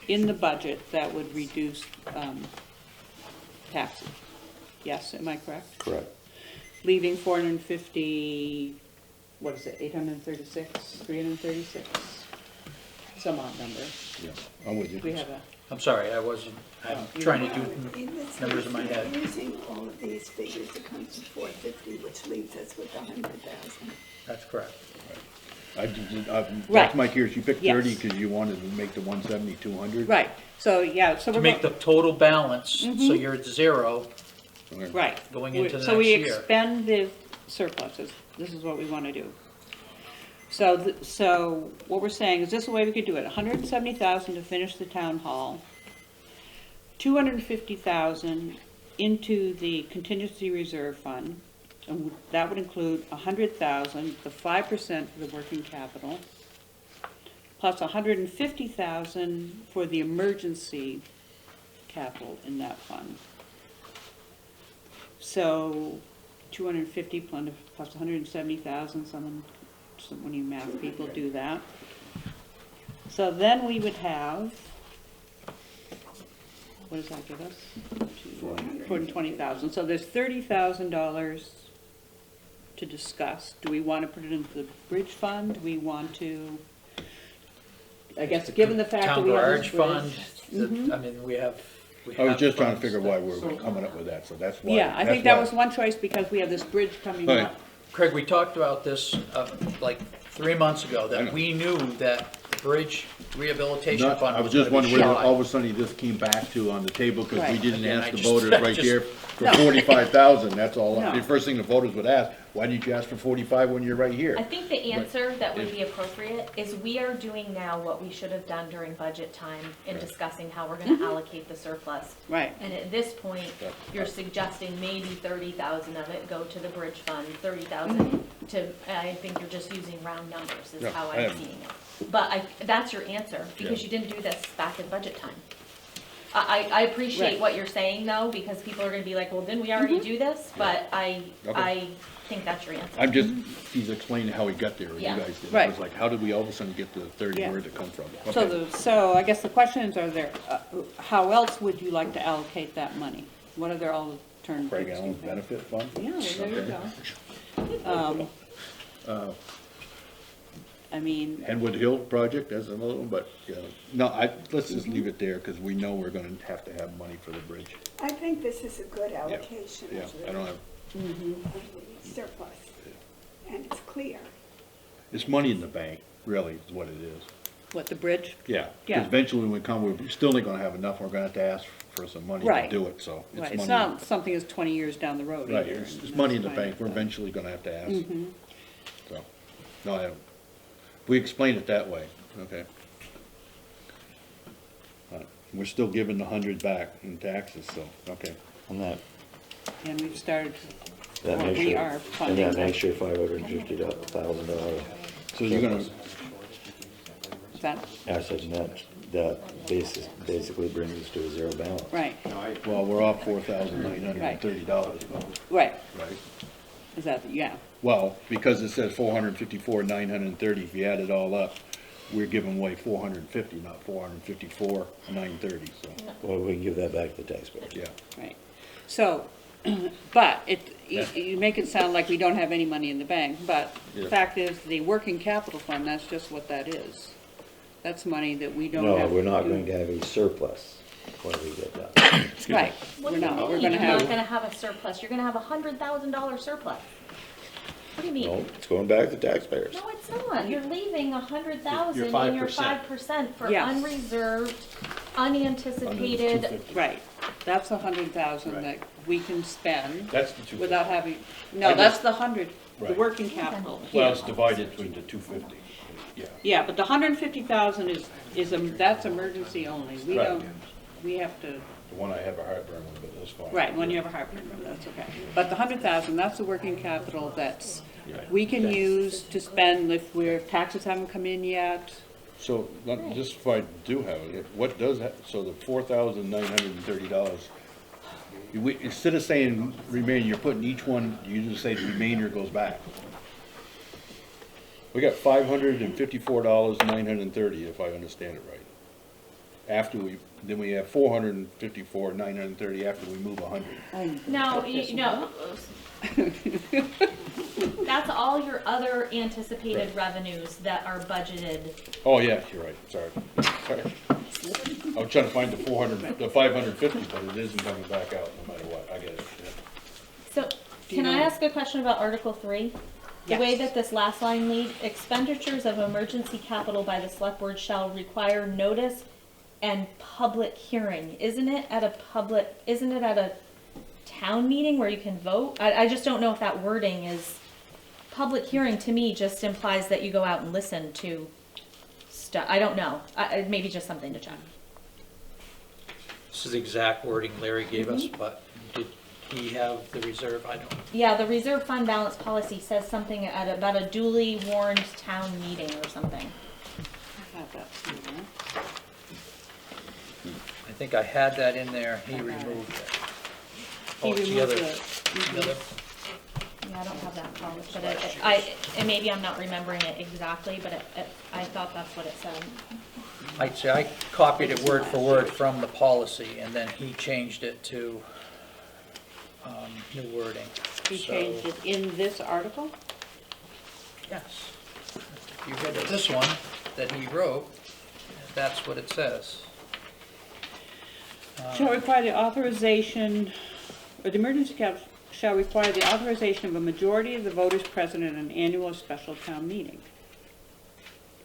in the budget, that would reduce taxes. Yes, am I correct? Correct. Leaving 450, what is it, 836, 336? Some odd number. Yeah, I'm with you. We have a, I'm sorry, I'm trying to do numbers in my head. Using all of these figures, it comes to 450, which leaves us with 100,000. That's correct. Right. That's my curiosity, you picked Yes. 30 because you wanted to make the 170, 200? right, so, yeah, so To we're make the going, total balance, so you're at zero, right. going into the So we next year. expend the surpluses, this is what we want to do. So, so what we're saying is this is the way we could do it, 170,000 to finish the town hall, 250,000 into the contingency reserve fund, and that would include 100,000, the 5% for the working capital, plus 150,000 for the emergency capital in that fund. So 250 plus 170,000, when you math people do that. So then we would have, what does that give us? 420,000. So there's $30,000 to discuss. Do we want to put it into the bridge fund? Do we want to, I guess, given the fact that Town we have garage this bridge. fund, I mean, we have. I was just trying to funds figure that- why we were coming up with that, so that's why. Yeah, I think that's that why. was one choice because we have this bridge coming Right. up. Craig, we talked about this like 3 months ago, I know. that we knew that the bridge rehabilitation Not- fund I was was just gonna be wondering where shy. all of a sudden you just came back to on the table, because we Right. didn't Again, ask I the just- voters I right just- there for No. 45,000, that's all. No. The first thing the voters would ask, why didn't you ask for 45 when you're right here? I think the answer that would be appropriate is we are doing now what we should have done during budget time in discussing how we're gonna allocate the surplus. Right. And at this point, you're suggesting maybe 30,000 of it go to the bridge fund, 30,000 to, I think you're just using round numbers is Yeah, how I I'm am. seeing it. But that's your answer, because Yeah. you didn't do this back in budget time. I appreciate Right. what you're saying though, because people are gonna be like, well, didn't we already do this? But I think that's your answer. I'm just, he's explaining how he got there, or you Yeah. guys did. Right. I was like, how did we all of a sudden get to the 30, Yeah. where'd it come from? So Okay. so I guess the questions are there, how else would you like to allocate that money? What are their alternatives? Craig do you Allen's think? benefit fund? Yeah, well, there you go. I mean, Henwood Hill project, that's another one, but, yeah, no, let's just leave it there, because we know we're gonna have to have money for the bridge. I think this is a good allocation Yeah, of I don't have, the surplus, and it's clear. it's money in the bank, really, is what it is. what, the bridge? Yeah, Yeah. because eventually when we come, we're still not gonna have enough, we're gonna have to ask for some money to Right. do it, so. Right, it's money. not something that's 20 years down the road Right, either. it's and money in the that's fine, bank, we're but- eventually gonna have to ask. Mm-hmm. So, no, we explain it that way, okay. We're still giving the 100 back in taxes, so, okay. And that, And we've started, that well, makes we you, are and funding that that. makes you $550,000 So you're gonna, That, asset net, that basically brings us to a zero balance. right, well, we're off $4,930, right, right? is that, yeah, Well, because it says 454,930, if you add it all up, we're giving away 450, not 454,930, so, Well, we can give that back to the taxpayers. yeah. right. So, but Yeah. you make it sound like we don't have any money in the bank, but the Yeah. fact is, the working capital fund, that's just what that is. That's money that we don't No, have. we're not to- going to have a surplus when we get done. Right, What we're do you not, mean we're you're gonna not have, gonna have a surplus? You're gonna have $100,000 surplus. What do you mean? No, it's going back to taxpayers. No, it's not. You're leaving 100,000 Your in your 5%. 5% for Yes. unreserved, unanticipated. 250. right, that's 100,000 Right. that we can spend That's the 250. without having, I no, just- that's the 100, the Right. working capital. Well, here. it's divided between the 250, yeah. Yeah, but the 150,000 that's emergency only. We Right. don't, we have to, The one I have a heartburn with, but that's fine. right, when you have a heartburn, that's okay. But the 100,000, that's the working capital that's, Yeah. we can use to spend if taxes haven't come in yet. So, just if I do have it, what does, so the $4,930, instead of saying remain, you're putting each one, you just say the remainder goes back. We got $554,930, if I understand it right. Then we have $454,930 after we move 100. No, no. That's all your other anticipated Right. revenues that are budgeted. Oh, yeah, you're right, sorry. Sorry. I was trying to find the 550, but it isn't coming back out no matter what, I get it, yeah. So, can I ask a question about Article 3? The way Yes. that this last line reads, expenditures of emergency capital by the select board shall require notice and public hearing. Isn't it at a town meeting where you can vote? I just don't know if that wording is, public hearing to me just implies that you go out and listen to stuff. I don't know. Maybe just something to check. This is the exact wording Larry gave us, but did he have the reserve? I don't. Yeah, the reserve fund balance policy says something about a duly warned town meeting or something. I have that somewhere. I think I had that in there, he removed it. He Oh, it's the removed other, it. the other, Yeah, I don't have that college, but and maybe I'm not remembering it exactly, but I thought that's what it said. I'd say I copied it word for word from the policy, and then he changed it to, new wording. He So, changed it in this article? Yes. If you read this one that he wrote, that's what it says. Shall require the authorization, or the emergency council shall require the authorization of a majority of the voters present at an annual or special town meeting,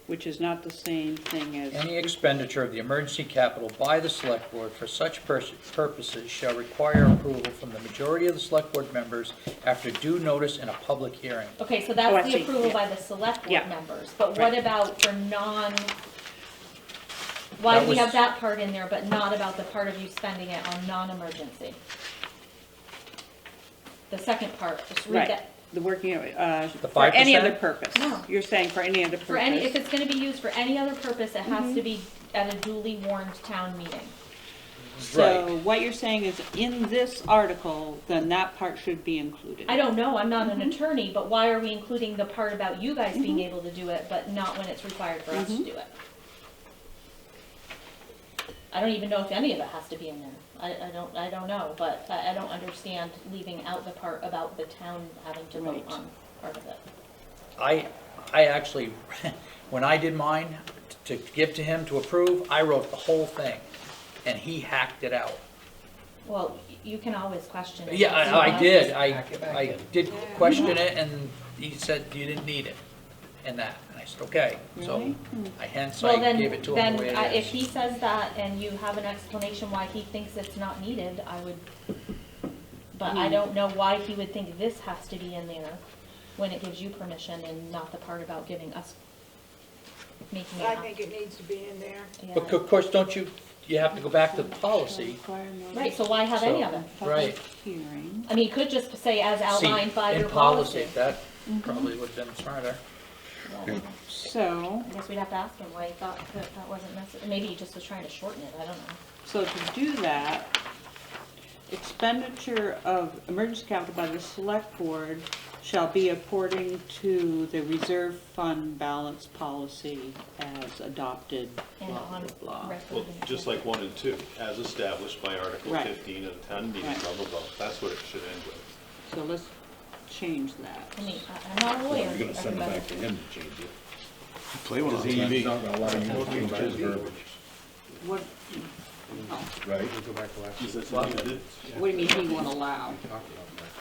which is not the same thing as. Any expenditure of the emergency capital by the select board for such purposes shall require approval from the majority of the select board members after due notice in a public hearing. Okay, so Oh, that's I the see, approval yeah. by the select board Yeah. members, but what Right. about for why That do we was- have that part in there, but not about the part of you spending it on non-emergency? The second part, just read Right, that. the working, The for any 5%? other purpose. No. You're saying for any other purpose? For any, if it's gonna be used for any other purpose, it has Mm-hmm. to be at a duly warned town meeting. So Right. what you're saying is in this article, then that part should be included. I don't know, I'm not Mm-hmm. an attorney, but why are we including the part about you guys being able to do it, but not when it's required for us Mm-hmm. to do it? I don't even know if any of it has to be in there. I don't know, but I don't understand leaving out the part about the town having to vote Right. on part of it. I actually, when I did mine to give to him to approve, I wrote the whole thing, and he hacked it out. Well, you can always question it. Yeah, I did, I did question it, and he said you didn't need it, and that, and I said, okay, so, Really? hence Well, I then, gave it to him the way it if is. he says that and you have an explanation why he thinks it's not needed, I would, but I don't know why he would think this has to be in there when it gives you permission and not the part about giving us, making it. I think it needs to be in there. Yeah. But of course, don't you have to go back to the policy. Require notice Right, so why have any of it? of Right. public hearing. I mean, you could just say as outlined by See, your in policy. That probably would have been smarter. So, I guess we'd have to ask him why he thought that wasn't necessary. Maybe he just was trying to shorten it, I don't know. so to do that, expenditure of emergency capital by the select board shall be according to the reserve fund balance policy as adopted, And blah, on blah, blah. Well, resolution. just like 1 and 2, as established by Article Right. 15 of the town meeting, Right. blah, blah, blah. That's what it should end with. So let's change that. I mean, I'm not a lawyer. You're gonna send it everybody. back to him to change it. Play one Because he's not gonna allow you to change his verbiage, What, right? Is it what it is? what do you mean he won't allow?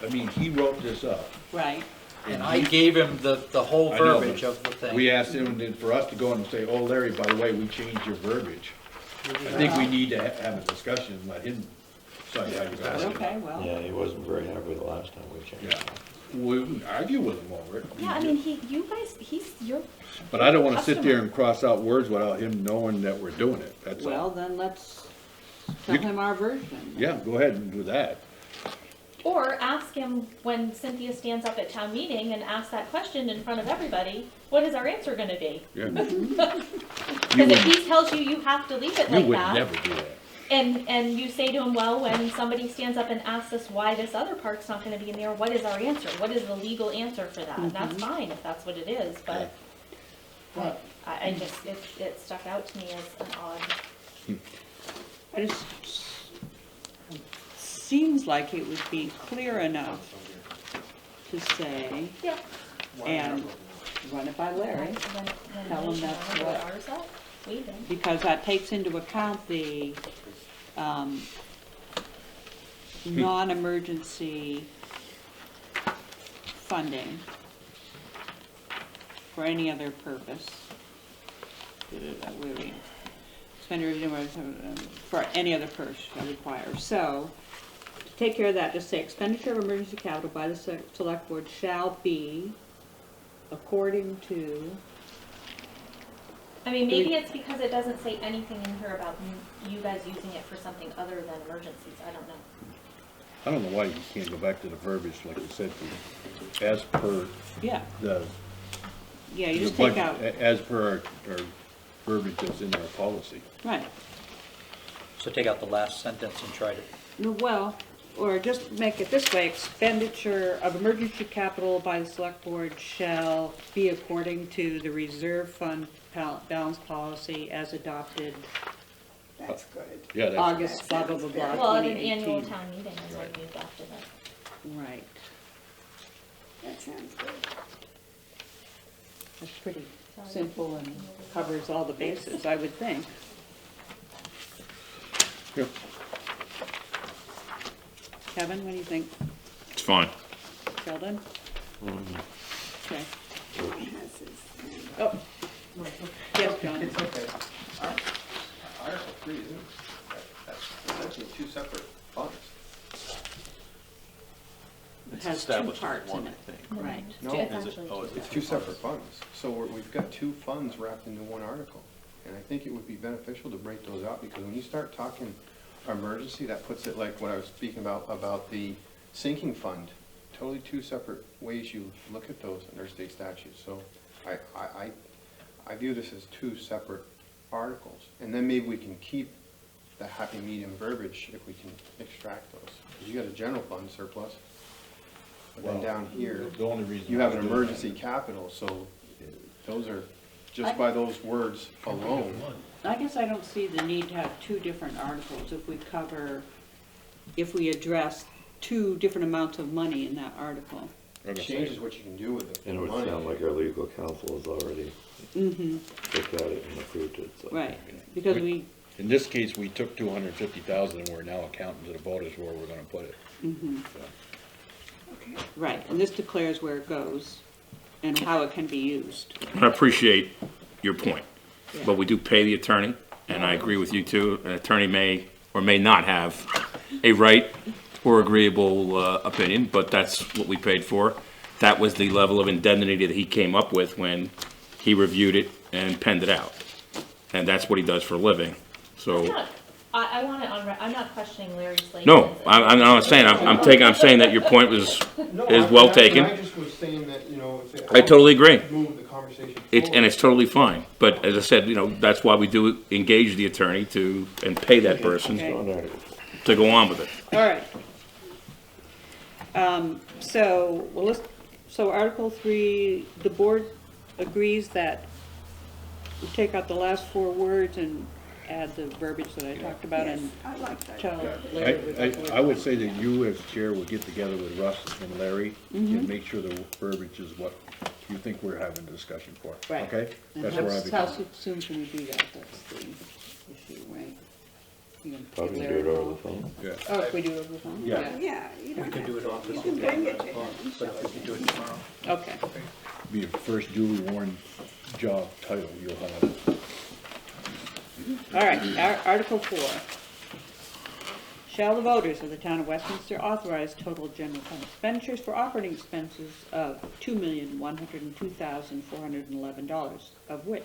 I mean, he wrote this up. Right, And I gave him the whole I know, verbiage but of the thing. We asked him, and then for us to go in and say, oh, Larry, by the way, we changed your verbiage. I think we need to have a discussion and let him decide how you guys. okay, well. Yeah, he wasn't very happy the last time we changed Yeah, it. we wouldn't argue with him over it. Yeah, I mean, you're, But I don't wanna sit there and cross out words without him knowing that we're doing it, that's Well, all. then let's tell You- him our version. Yeah, go ahead and do that. or ask him when Cynthia stands up at town meeting and asks that question in front of everybody, what is our answer gonna be? Yeah. You Because if would, he tells you you have to leave it you like would that, never do that. and you say to him, well, when somebody stands up and asks us why this other part's not gonna be in there, what is our answer? What is the legal answer for that? And that's fine if that's what it is, but I just, it stuck out to me as an odd, I just, seems like it would be clear enough to say, yeah. and run it by Larry, Then Tell them we that's know what- ours are. We did. because that takes into account the, non-emergency funding for any other purpose. Where we for any other purpose shall require. So, to take care of that, just say expenditure of emergency capital by the select board shall be according to, I mean, maybe it's because it doesn't say anything in here about you guys using it for something other than emergencies. I don't know. I don't know why you can't go back to the verbiage, like you said, as per yeah, the. yeah, you the just take budget, out, As per our verbiage that's in our policy. right. So take out the last sentence and try to, No, well, or just make it this way, expenditure of emergency capital by the select board shall be according to the reserve fund balance policy as adopted That's good. Yeah, that's, August, blah, blah, blah, blah, Well, at an annual 2018. town meeting is when you adopted it. Right, That sounds good. that's pretty simple and covers all the bases, I would think. yeah. Kevin, what do you think? It's fine. Sheldon? Okay. John has his, Oh, yes, John. It's okay. Article 3, isn't it? That's essentially two separate funds. It has two parts in it, right. No, It's is it? actually Oh, it's two separate funds. So we've got two funds wrapped into one article. And I think it would be beneficial to break those out, because when you start talking emergency, that puts it like what I was speaking about the sinking fund. Totally two separate ways you look at those under state statutes. So I view this as two separate articles. And then maybe we can keep the happy medium verbiage if we can extract those. 'Cause you got a general fund surplus. But then Well, down here, The only reason. you I have was an doing emergency capital, so those are, just by those words alone. I guess I don't see the need to have two different articles if we address two different amounts of money in that article. that, It changes what you can do with the And it would money. sound like our legal counsel has already looked at it and approved it, so. Right, because we, In this case, we took 250,000 and we're now accounting to the voters where we're gonna put it. okay. right, and this declares where it goes and how it can be used. I appreciate your point, but we do pay the attorney, and I agree with you too. An attorney may or may not have a right or agreeable opinion, but that's what we paid for. That was the level of indemnity that he came up with when he reviewed it and penned it out. And that's what he does for a living, so. I want it on, I'm not questioning Larry's like. No, I'm not saying, I'm saying that your point is well taken. I just was saying that, you know, if it I totally agree. move the conversation And forward. it's totally fine, but as I said, that's why we do engage the attorney and pay that person Okay. On Article to go on with it. All right. So Article 3, the board agrees that we take out the last four words and add the verbiage that I talked about Yes, and I like that. tell Larry. what that's worth. I would say that you as chair would get together with Russ and Larry and make sure the verbiage is what you think we're having a discussion for, Right. okay? And That's where I how become. soon can we do that? That's the issue, right? You can Probably give do it Larry a over the call. phone. Yeah. Oh, if we do it over the phone? Yeah. Yeah, you don't we can have do it off to. this You can bring it to one, him. but if we can do it tomorrow. Okay. Be your first duly worn job title you'll have. All right, Article 4. Shall the voters of the town of Westminster authorize total general fund expenditures for operating expenses of $2,102,411, of which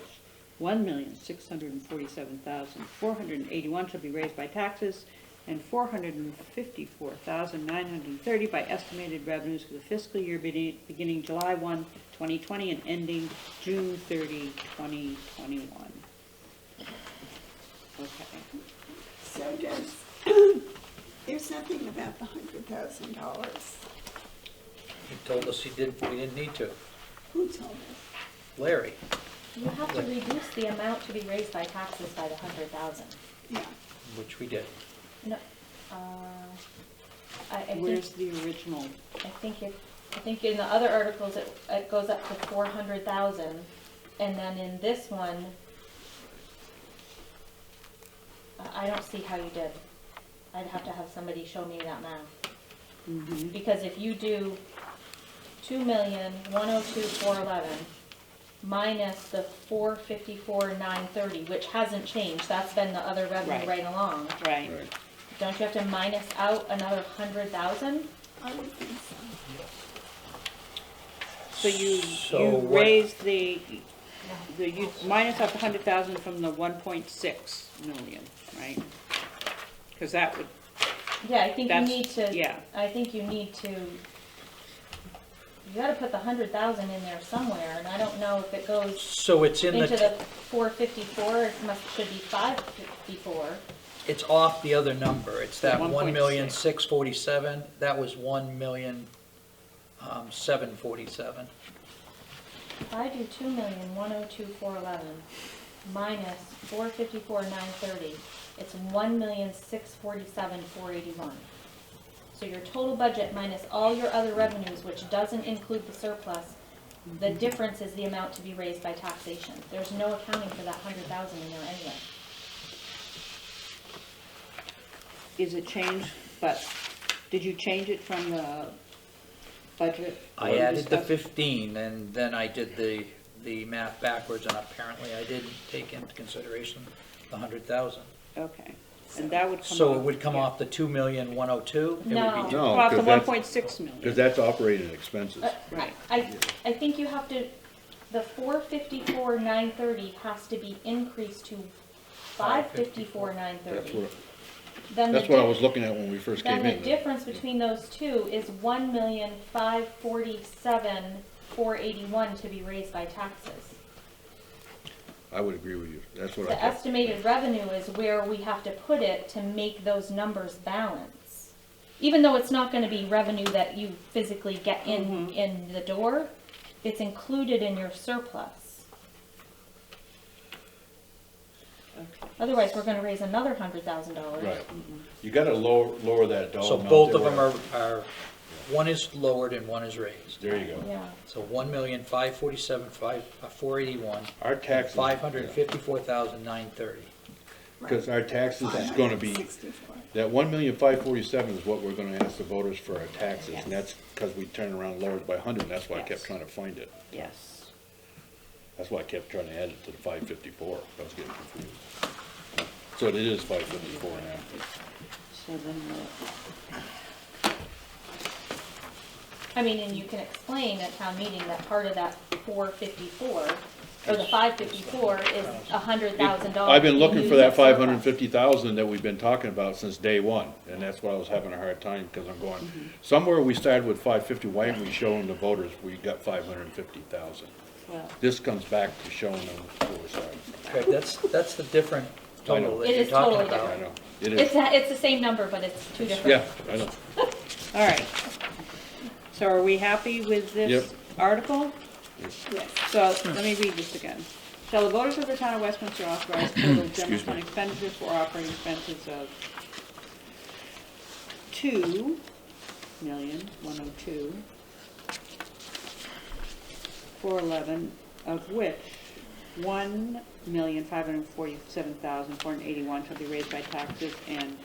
$1,647,481 shall be raised by taxes and $454,930 by estimated revenues for the fiscal year beginning July 1, 2020 and ending June 30, 2021. Okay. So does, there's nothing about the $100,000. He told us we didn't need to. Who told us? Larry. You have to reduce the amount to be raised by taxes by the 100,000. Yeah. which we did. No, I think, Where's the original? I think in the other articles, it goes up to 400,000, and then in this one, I don't see how you did. I'd have to have somebody show me that math. Because if you do 2,102,411 minus the 454,930, which hasn't changed, that's been the other revenue right along. Right. Right. Don't you have to minus out another 100,000? I would think so. So you what- raised you minus up 100,000 from the 1.6 million, right? Because that would, Yeah, I think you That's- need to, yeah. I think you need to, you gotta put the 100,000 in there somewhere, and I don't know if it goes So it's in into the the, 454, it should be 554. it's off the other number. It's that 1.6. 1,647,000, that was 1,747,000. If I do 2,102,411 minus 454,930, it's 1,647,481. So your total budget minus all your other revenues, which doesn't include the surplus, the difference is the amount to be raised by taxation. There's no accounting for that 100,000 in there anyway. is it changed, but did you change it from the budget? I added the discussed? 15, and then I did the math backwards, and apparently I didn't take into consideration the 100,000. Okay, and that would come off. So it would come yeah. off the 2,102,000? It would be No. two- No, Off the 'cause that's- 1.6 million. Because that's operating expenses. Right. I think you have to, the 454,930 has to be increased to 554,930. That's what I was looking at when we first Then came the in. difference between those two is 1,547,481 to be raised by taxes. I would agree with you. That's what I The kept. estimated revenue is where we have to put it to make those numbers balance. Even though it's not gonna be revenue that you physically get in the door, it's included in your surplus. Okay. Otherwise, we're gonna raise another $100,000. Right. You gotta lower that dollar So amount both there of them where- are, one is lowered and one is raised. There you go. Yeah. So 1,547,581, Our taxes. 554,930. Because our taxes is gonna be, 564. that 1,547,000 is what we're gonna ask the voters for our taxes. And that's because we turn around and lower it by 100, and that's why I kept Yes. trying to find it. Yes. That's why I kept trying to add it to the 554. I was getting confused. So it is 554 now. So then, I mean, and you can explain at town meeting that part of that 454, or the 554 is $100,000. I've been looking being for used that as surplus. 550,000 that we've been talking about since day one, and that's why I was having a hard time, because I'm going, somewhere we started with 550, why aren't we showing the voters we got 550,000? well, This comes back to showing them where we're starting from. Okay, that's the different I know. total that It you're is talking totally about. I know, it It's, is. it's the same number, but it's two different. Yeah, I know. all right. So are we happy with this Yep. article? Yes. So let me read this again. Shall the voters of the town of Westminster authorize total general Excuse me. fund expenditures for operating expenses of 2,102,411, of which 1,547,481 shall be raised by taxes and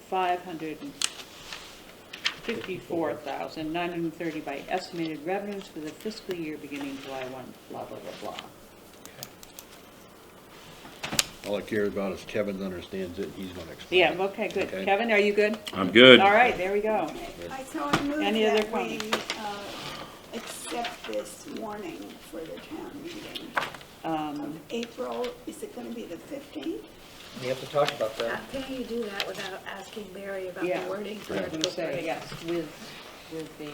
554,930 by estimated revenues for the fiscal year beginning July 1, blah, blah, blah, blah. All I care about is Kevin understands it, and he's gonna explain Yeah, it. okay, good. Okay. Kevin, are you good? I'm good. All right, there we go. So I move Any other that we comments? accept this warning for the town meeting. April, is it gonna be the 15th? We have to talk about How that. can you do that without asking Barry about Yeah. the wording for I was Article gonna say, 3? yes, with the,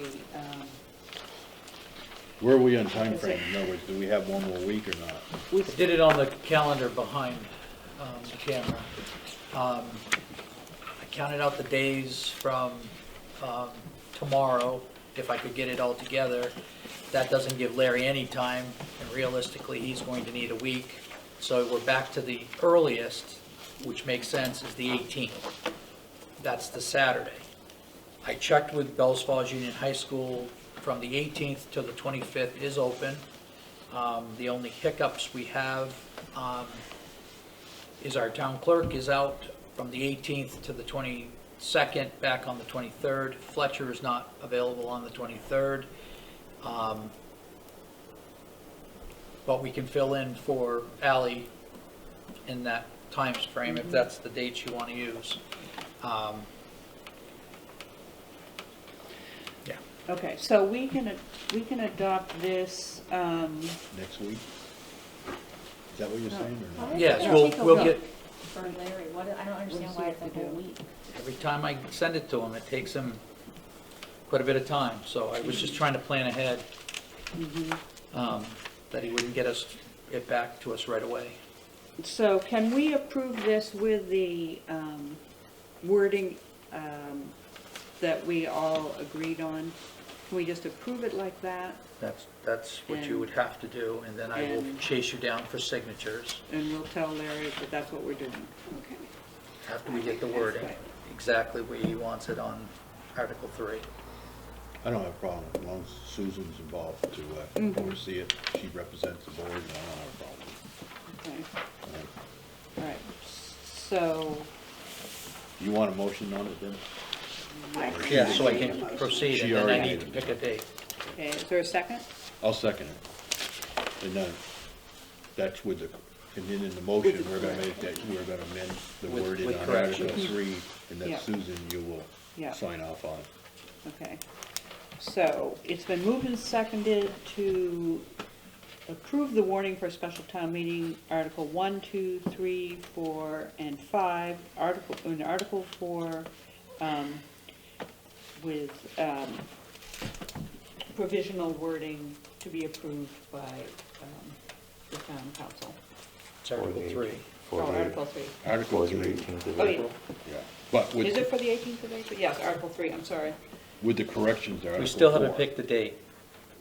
Where are we on time frame? In other words, do we have one more week or not? I did it on the calendar behind the camera. I counted out the days from tomorrow, if I could get it all together. that doesn't give Larry any time, and realistically, he's going to need a week. So we're back to the earliest, which makes sense, is the 18th. That's the Saturday. I checked with Bells Falls Union High School, from the 18th to the 25th is open. The only hiccups we have is our town clerk is out from the 18th to the 22nd, back on the 23rd. Fletcher is not available on the 23rd. But we can fill in for Ally in that time frame if that's the dates you want to use. Yeah. Okay, so we can adopt this, Next week? Is that what you're saying, or not? Yes, Yeah. we'll get, For Larry, I don't understand why it's a whole week. every time I send it to him, it takes him quite a bit of time. So I was just trying to plan ahead, that he wouldn't get it back to us right away. so can we approve this with the wording that we all agreed on? Can we just approve it like that, That's what you would have to do, and then I will And- chase you down for signatures and we'll tell Larry that that's what we're doing? Okay. after we get the wording, exactly where he wants it on Article 3. I don't have a problem, as long as Susan's involved to oversee it. She represents the board, and I don't have a problem. Okay, all right, so, You want a motion on it then? Yeah, so I can proceed, She and then I already need to did. pick a date. okay, is there a second? I'll second it. And then, that's with the, and then in the motion, we're gonna make that, we're gonna amend the With- wording with on Article corrections. 3, and Yeah. that Susan, you Yeah. will sign off on. Okay, so it's been moved and seconded to approve the warning for a special town meeting, Article 1, 2, 3, 4, and 5, Article 4, with provisional wording to be approved by the town council. It's Article 3. Oh, Article 3. Article For the 3, 18th of Oh, yeah. April? yeah. But Is it with, for the 18th of April? Yes, Article 3, I'm sorry. with the corrections to Article 4. We still haven't picked the date.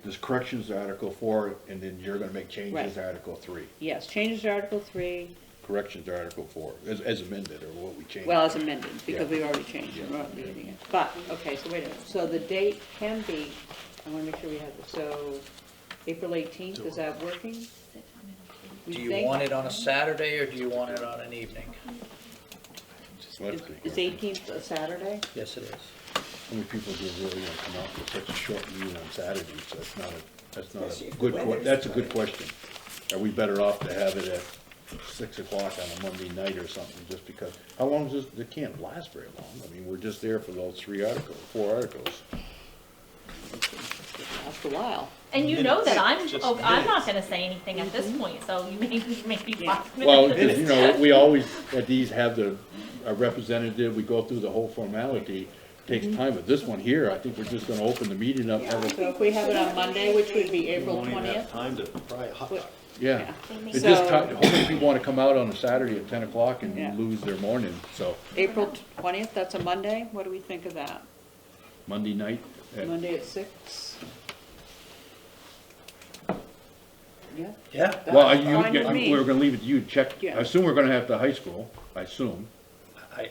There's corrections to Article 4, and then you're gonna make changes Right. to Article 3. Yes, changes to Article 3, Corrections to Article 4, as amended, or what we changed. well, as amended, because Yeah. we already changed it, we're not reading it. But, okay, so wait a minute, so the date can be, I wanna make sure we have this, so April 18th, is that working? We Do you think? want it on a Saturday, or do you want it on an evening? Let's Is see. 18th a Saturday? Yes, it is. How many people do really want to come out for such a short meeting on Saturday? So that's not Especially a if good, the weather's that's a good question. Are we better off to have it at 6 o'clock on a Monday night or something, just because, how long is this, it can't last very long. I mean, we're just there for those 4 articles. Last a while. And you know that I'm not minutes. gonna say anything at this point, so you maybe 5 minutes. Well, 'cause, you know, we always, at these, have a representative, we go through the whole formality, takes time, but this one here, I think we're just gonna open the meeting up, have So if we have it on Monday, which would be April 20th? Time to fry a hot dog. yeah. It So- just, how many people wanna come out on a Saturday at 10 o'clock Yeah. and lose their morning, so, April 20th, that's a Monday, what do we think of that? Monday night? Monday at 6? Yeah? Yeah. Well, That's fine with me. we're gonna leave it to you to check, Yeah. I assume we're gonna have the high school, I assume.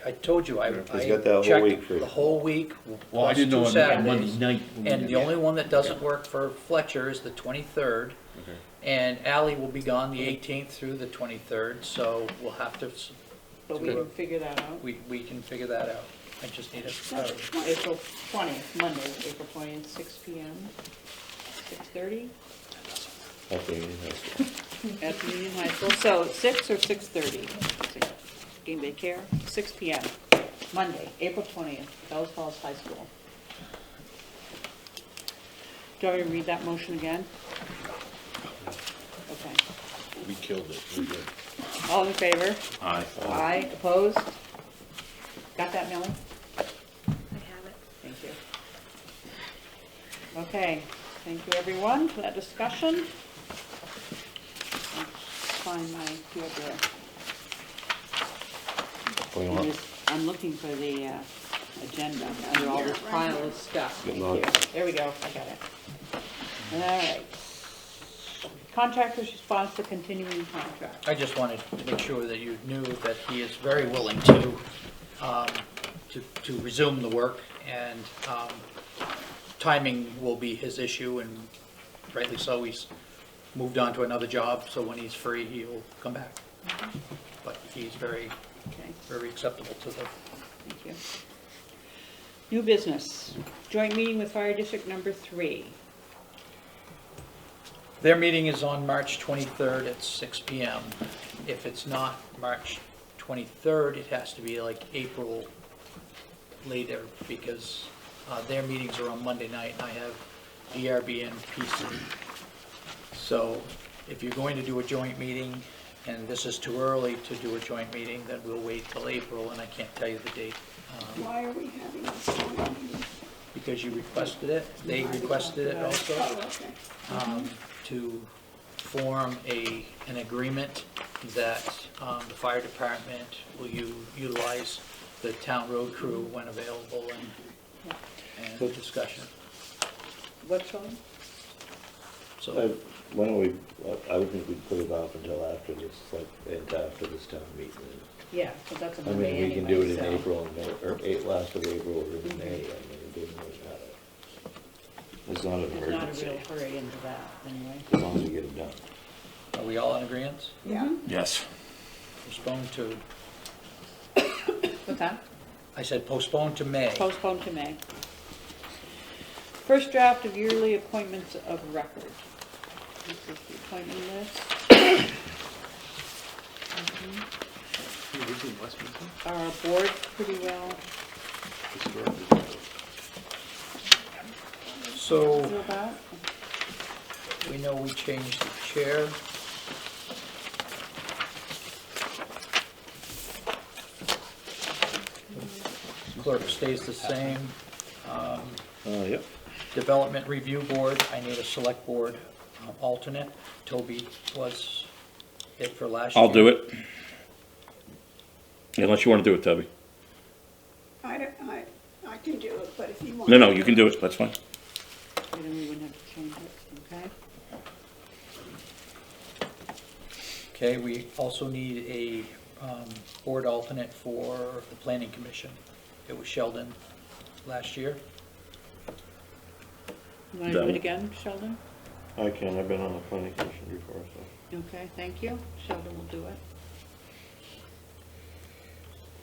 I told you, I He's got that whole checked week free. the whole week, Well, I plus didn't know 2 on Monday Saturdays. night. And the only one that doesn't work for Fletcher is the 23rd. Okay. And Ally will be gone the 18th through the 23rd, so we'll have to, But we can figure that out. we can figure that out. I just need a, April 20th, Monday, April 20th, 6 PM, 6:30 Okay, yeah. at the Union High School. So 6 or 6:30? Anybody care? 6 PM, Monday, April 20th, Bells Falls High School. Do you want me to read that motion again? Okay. We killed it, we did. All in favor? Aye. Aye, opposed? Got that, Millie? I have it. Thank you. Okay, thank you everyone for that discussion. I'll find my, you have What do you the, want? I'm looking for the agenda under all this pile of stuff. Good Thank luck. you. There we go, I got it. All right. Contractor's response to continuing contract. I just wanted to make sure that you knew that he is very willing to resume the work, and timing will be his issue, and rightly so. He's moved on to another job, so when he's free, he'll come back. But he's very, Okay, very acceptable to the, thank you. New business, joint meeting with Fire District Number 3. their meeting is on March 23rd at 6 PM. If it's not March 23rd, it has to be like April later, because their meetings are on Monday night, and I have DRB and PC. So if you're going to do a joint meeting, and this is too early to do a joint meeting, then we'll wait till April, and I can't tell you the date. Why are we having this joint meeting? Because you requested it, they requested it also, Oh, okay. to form an agreement that the fire department will utilize the town road crew when available, and discussion. What's on? So, Why don't we, I would think we'd put it off until after this, like, until after this town meeting. Yeah, so that's a I Monday mean, we can do it anyway, in so- April, and May, or last of April or in May, I mean, it doesn't really matter. It's not an There's not a emergency, real hurry into that, anyway. as long as we get it done. are we all in agreement? Yeah. Yes. Postpone to, What's that? I said postpone to May. Postponed to May. First draft of yearly appointments of record. This is the appointment list. You live in Westminster? Our board pretty well. So, Feel about? we know we changed the chair. Clerk stays the same. Yep. Development Review Board, I need a select board alternate. Toby was it for last year. I'll do it. Unless you want to do it, Toby. I can do it, but if you want. No, you can do it, that's fine. Then we wouldn't have to change it, okay? Okay, we also need a board alternate for the Planning Commission. It was Sheldon last year. You want to do Done. it again, Sheldon? I can, I've been on the planning commission before, so. Okay, thank you. Sheldon will do it.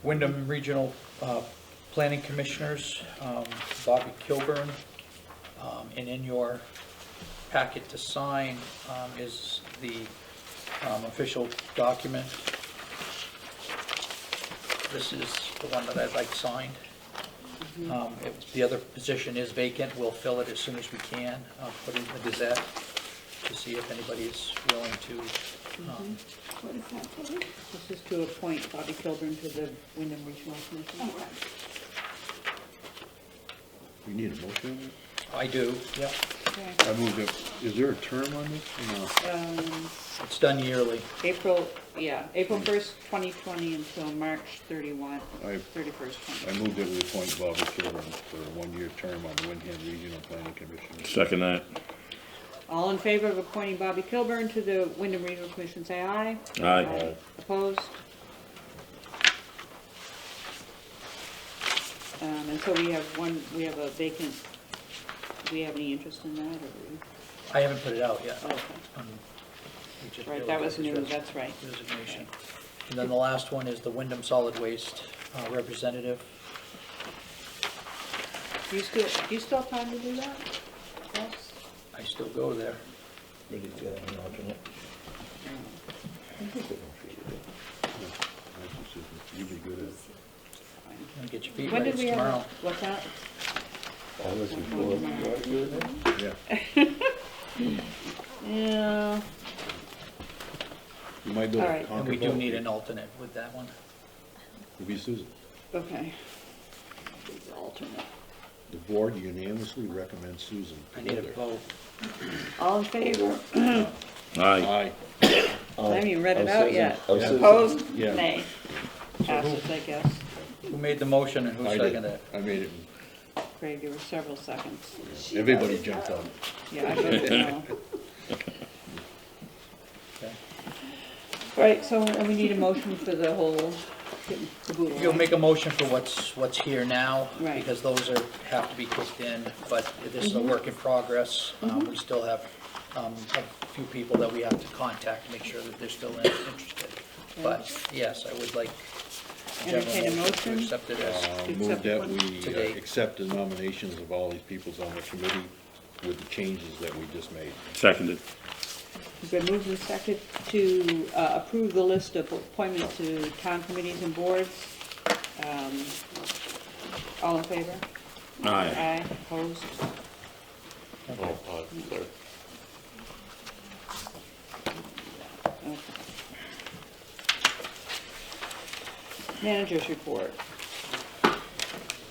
Wyndham Regional Planning Commissioners, Bobby Kilburn, and in your packet to sign is the official document. This is the one that I'd like signed. The other position is vacant, we'll fill it as soon as we can. I'll put it in the Gazette to see if anybody is willing to. What is that for? This is to appoint Bobby Kilburn to the Wyndham Regional Commission. Oh, right. We need a motion on it? I do, yeah. Okay. I moved it, is there a term on this? No. It's done yearly. April 1st, 2020 until March 31, I 31st, I moved that we appoint Bobby Kilburn for a one-year term on the Wyndham Regional Planning Commission. Second that. All in favor of appointing Bobby Kilburn to the Wyndham Regional Commission, say aye. Aye. Opposed? And so we have a vacant, do we have any interest in that, or we? I haven't put it out yet. Oh, okay. We just Right, did that was his new, that's right. Resignation. And then the last one is the Wyndham Solid Waste representative. Do you still have time to do that? Yes? I still go there. Ready to get an alternate? You'd be good at And get your feet When wet, did it's we have, tomorrow. what's that? That was before, you are doing it? Yeah. Yeah, You might go All to right. And we do Concord. need an alternate with that one. It'll be Susan. okay. The alternate. The board unanimously recommends Susan. I need a vote. All in favor? Aye. Aye. I haven't even read it out yet. Oh, Susan. Opposed? Yeah. Nay. Passes, I guess. Who made the motion and who I did. seconded it? I made it. Craig, there were several seconds. Everybody jumped on it. Yeah, I voted no. Okay. All right, so we need a motion for the whole caboodle. You'll right? make a motion for what's here now, Right. because those have to be kicked in, but this is a work in progress. We still have a few people that we have to contact to make sure that they're still interested. But yes, I would like a Entertain a general motion to motion? accept it as, To Move accept that one? we Today. accept the nominations of all these peoples on the committee with the changes that we just made. Seconded. It's been moved and seconded to approve the list of appointments to town committees and boards. All in favor? Aye. Aye, opposed? Oh, sorry. Okay. Managers report.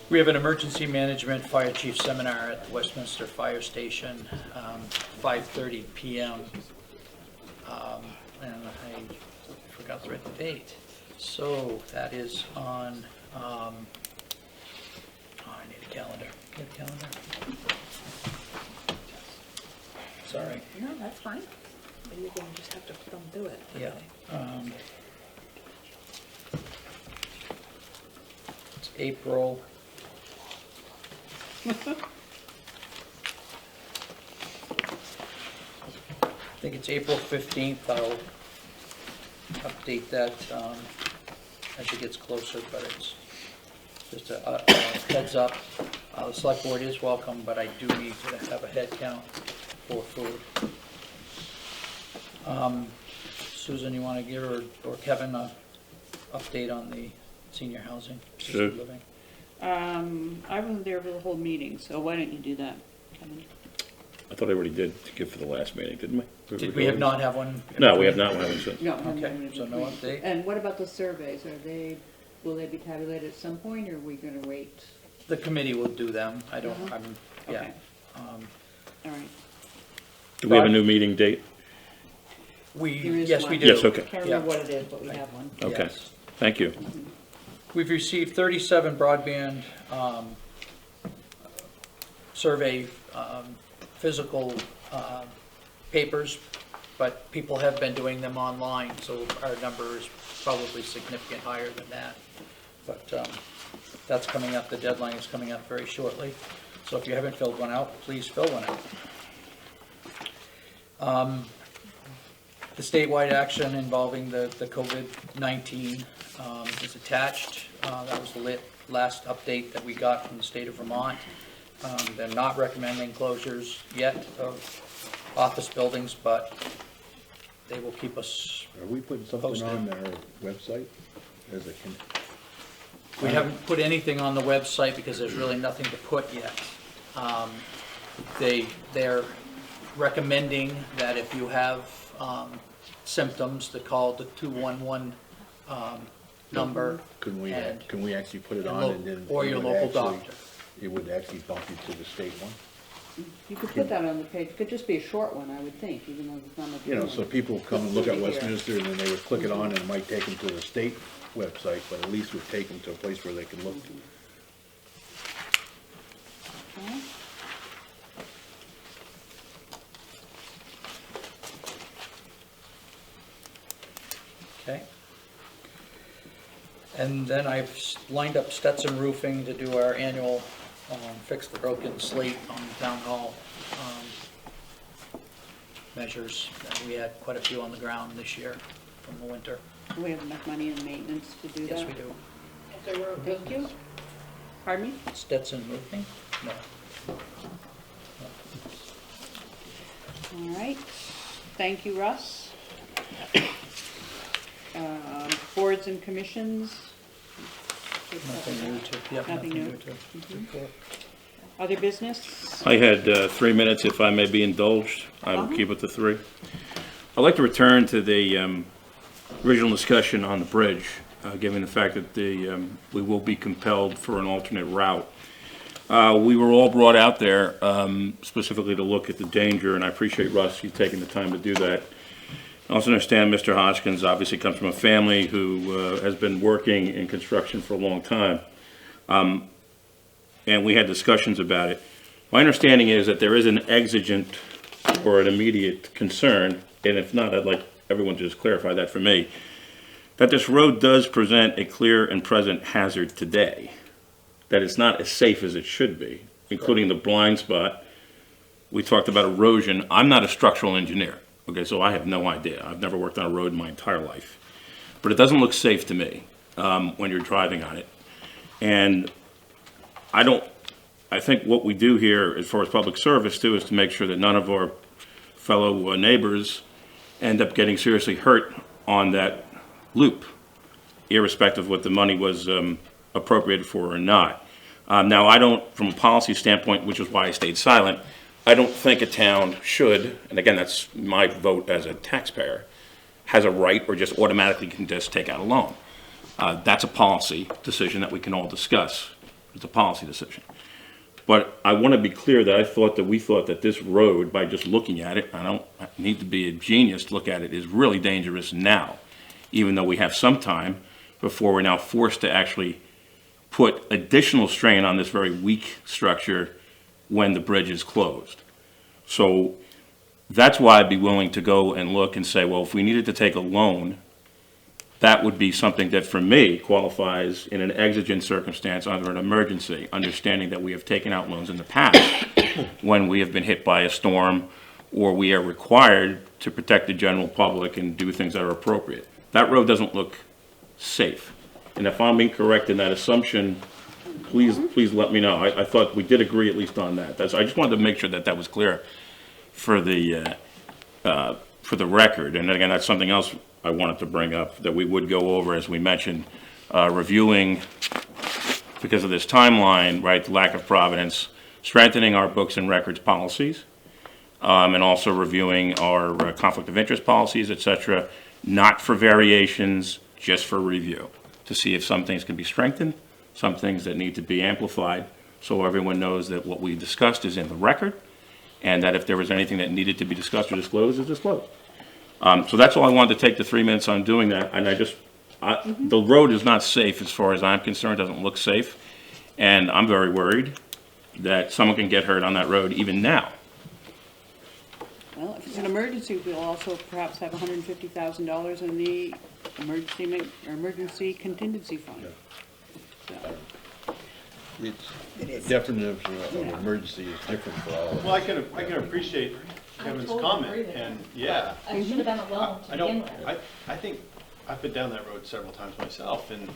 we have an emergency management fire chief seminar at the Westminster Fire Station, 5:30 PM. And I forgot to write the date. So that is on, I need a calendar. You have a calendar? Sorry. No, that's fine. Maybe we can just have to put them through it. Yeah. It's April. I think it's April 15th. I'll update that as it gets closer, but it's just a heads up. The select board is welcome, but I do need to have a head count for food. Susan, you want to give, or Kevin, a update on the senior housing? Sure. assisted living? I wasn't there for the whole meeting, so why don't you do that, Kevin? I thought I already did give for the last meeting, didn't we? Did we have not have one? No, we have not, we haven't said. No. Okay, so no update? And what about the surveys? Will they be tabulated at some point, or are we gonna wait? The committee will do them. I don't, Uh-huh. yeah. Okay. All right. Do we have a new meeting date? There We, is yes, we one. do. Yes, okay. Can't Yeah. remember what it is, but we have one. Okay, Yes. thank you. We've received 37 broadband survey physical papers, but people have been doing them online, so our number is probably significantly higher than that. But that's coming up, the deadline is coming up very shortly. So if you haven't filled one out, please fill one out. The statewide action involving the COVID-19 is attached. That was the last update that we got from the state of Vermont. They're not recommending closures yet of office buildings, but they will keep us, Are we putting something on our website as a, we haven't put anything on the website because there's really nothing to put yet. They're recommending that if you have symptoms, to call the 211 number. can we actually put it and on lo- and then? or it your would local actually- doctor. It would actually bump you to the state one? You could put that on the page. It could just be a short one, I would think, even though it's not much. You know, so people come and look at Here. Westminster and then they would click it on and it might take them to the state website, but at least would take them to a place where they can look. Okay. Okay. And then I've lined up Stetson Roofing to do our annual fix the broken slate on the town hall measures. We had quite a few on the ground this year from the winter. Do we have enough money in maintenance to do that? Yes, we do. Thank you. Pardon me? Stetson Roofing? No. All right. Thank you, Russ. Boards and commissions? Nothing new to, yep, Nothing new. to report. Other business? I had 3 minutes, if I may be indulged. I will keep it to 3. I'd like to return to the original discussion on the bridge, given the fact that we will be compelled for an alternate route. We were all brought out there specifically to look at the danger, and I appreciate, Russ, you taking the time to do that. I also understand Mr. Hoskins obviously comes from a family who has been working in construction for a long time. and we had discussions about it. My understanding is that there is an exigent or an immediate concern, and if not, I'd like everyone to just clarify that for me, that this road does present a clear and present hazard today, that it's not as safe as it should be, including the blind spot. We talked about erosion. I'm not a structural engineer, okay, so I have no idea. I've never worked on a road in my entire life. But it doesn't look safe to me when you're driving on it. And I think what we do here as far as public service too is to make sure that none of our fellow neighbors end up getting seriously hurt on that loop, irrespective of what the money was appropriated for or not. Now, I don't, from a policy standpoint, which is why I stayed silent, I don't think a town should, and again, that's my vote as a taxpayer, has a right or just automatically can just take out a loan. That's a policy decision that we can all discuss. It's a policy decision. But I want to be clear that we thought that this road, by just looking at it, I don't need to be a genius to look at it, is really dangerous now, even though we have some time before we're now forced to actually put additional strain on this very weak structure when the bridge is closed. So that's why I'd be willing to go and look and say, well, if we needed to take a loan, that would be something that for me qualifies in an exigent circumstance under an emergency, understanding that we have taken out loans in the past when we have been hit by a storm or we are required to protect the general public and do things that are appropriate. That road doesn't look safe. And if I'm incorrect in that assumption, please let me know. I thought we did agree at least on that. I just wanted to make sure that that was clear for the record. And again, that's something else I wanted to bring up that we would go over, as we mentioned, reviewing, because of this timeline, right, the lack of providence, strengthening our books and records policies, and also reviewing our conflict of interest policies, et cetera, not for variations, just for review, to see if some things can be strengthened, some things that need to be amplified, so everyone knows that what we discussed is in the record, and that if there was anything that needed to be discussed or disclosed, is disclosed. So that's all I wanted to take the 3 minutes on doing that, and the road is not safe as far as I'm concerned, doesn't look safe, and I'm very worried that someone can get hurt on that road even now. Well, if it's an emergency, we'll also perhaps have $150,000 in the emergency contingency fund. So, The definition of emergency is different for all of us. Well, I can appreciate Kevin's totally comment, agree with and you. yeah. I should have been a loan to I begin don't, with. I think, I've been down that road several times myself, and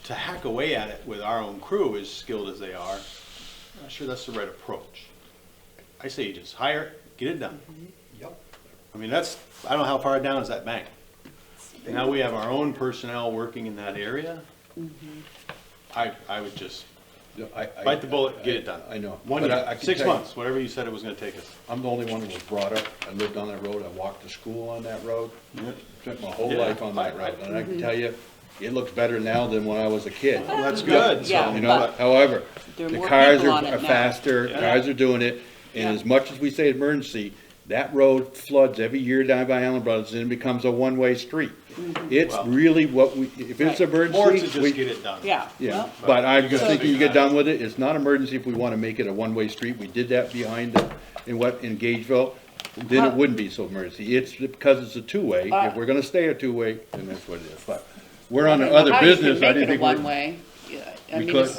to hack away at it with our own crew, as skilled as they are, I'm not sure that's the right approach. I say you just hire it, get it done. Yep. I mean, I don't know how far down is that bank? Now we have our own personnel working in that area. I would just bite the bullet, get it done. I know. One But year, I can 6 tell you- months, whatever you said it was gonna take us. I'm the only one who was brought up, I lived on that road, I walked to school on that road, spent my whole Yeah. life on that road, and I can tell you, it looks better now than when I was a kid. Well, that's good. Yeah. You know, however, There are the more cars people are on it now. faster, Yeah. cars are doing it, and Yeah. as much as we say emergency, that road floods every year down by Allen Brothers and it becomes a one-way street. It's Well- really what if it's Right. Or to emergency, just we, get it done. yeah. yeah, well, but I'm You just gotta thinking you figure get that done with it, it's not emergency if we wanna make it a one-way street, we did that behind in Gageville, then it wouldn't be so emergency, it's because it's a two-way, if we're gonna stay a two-way, then that's what it is, but we're on I the don't know other how you business, can I make didn't it a think we're, one-way. Yeah, I We mean, could.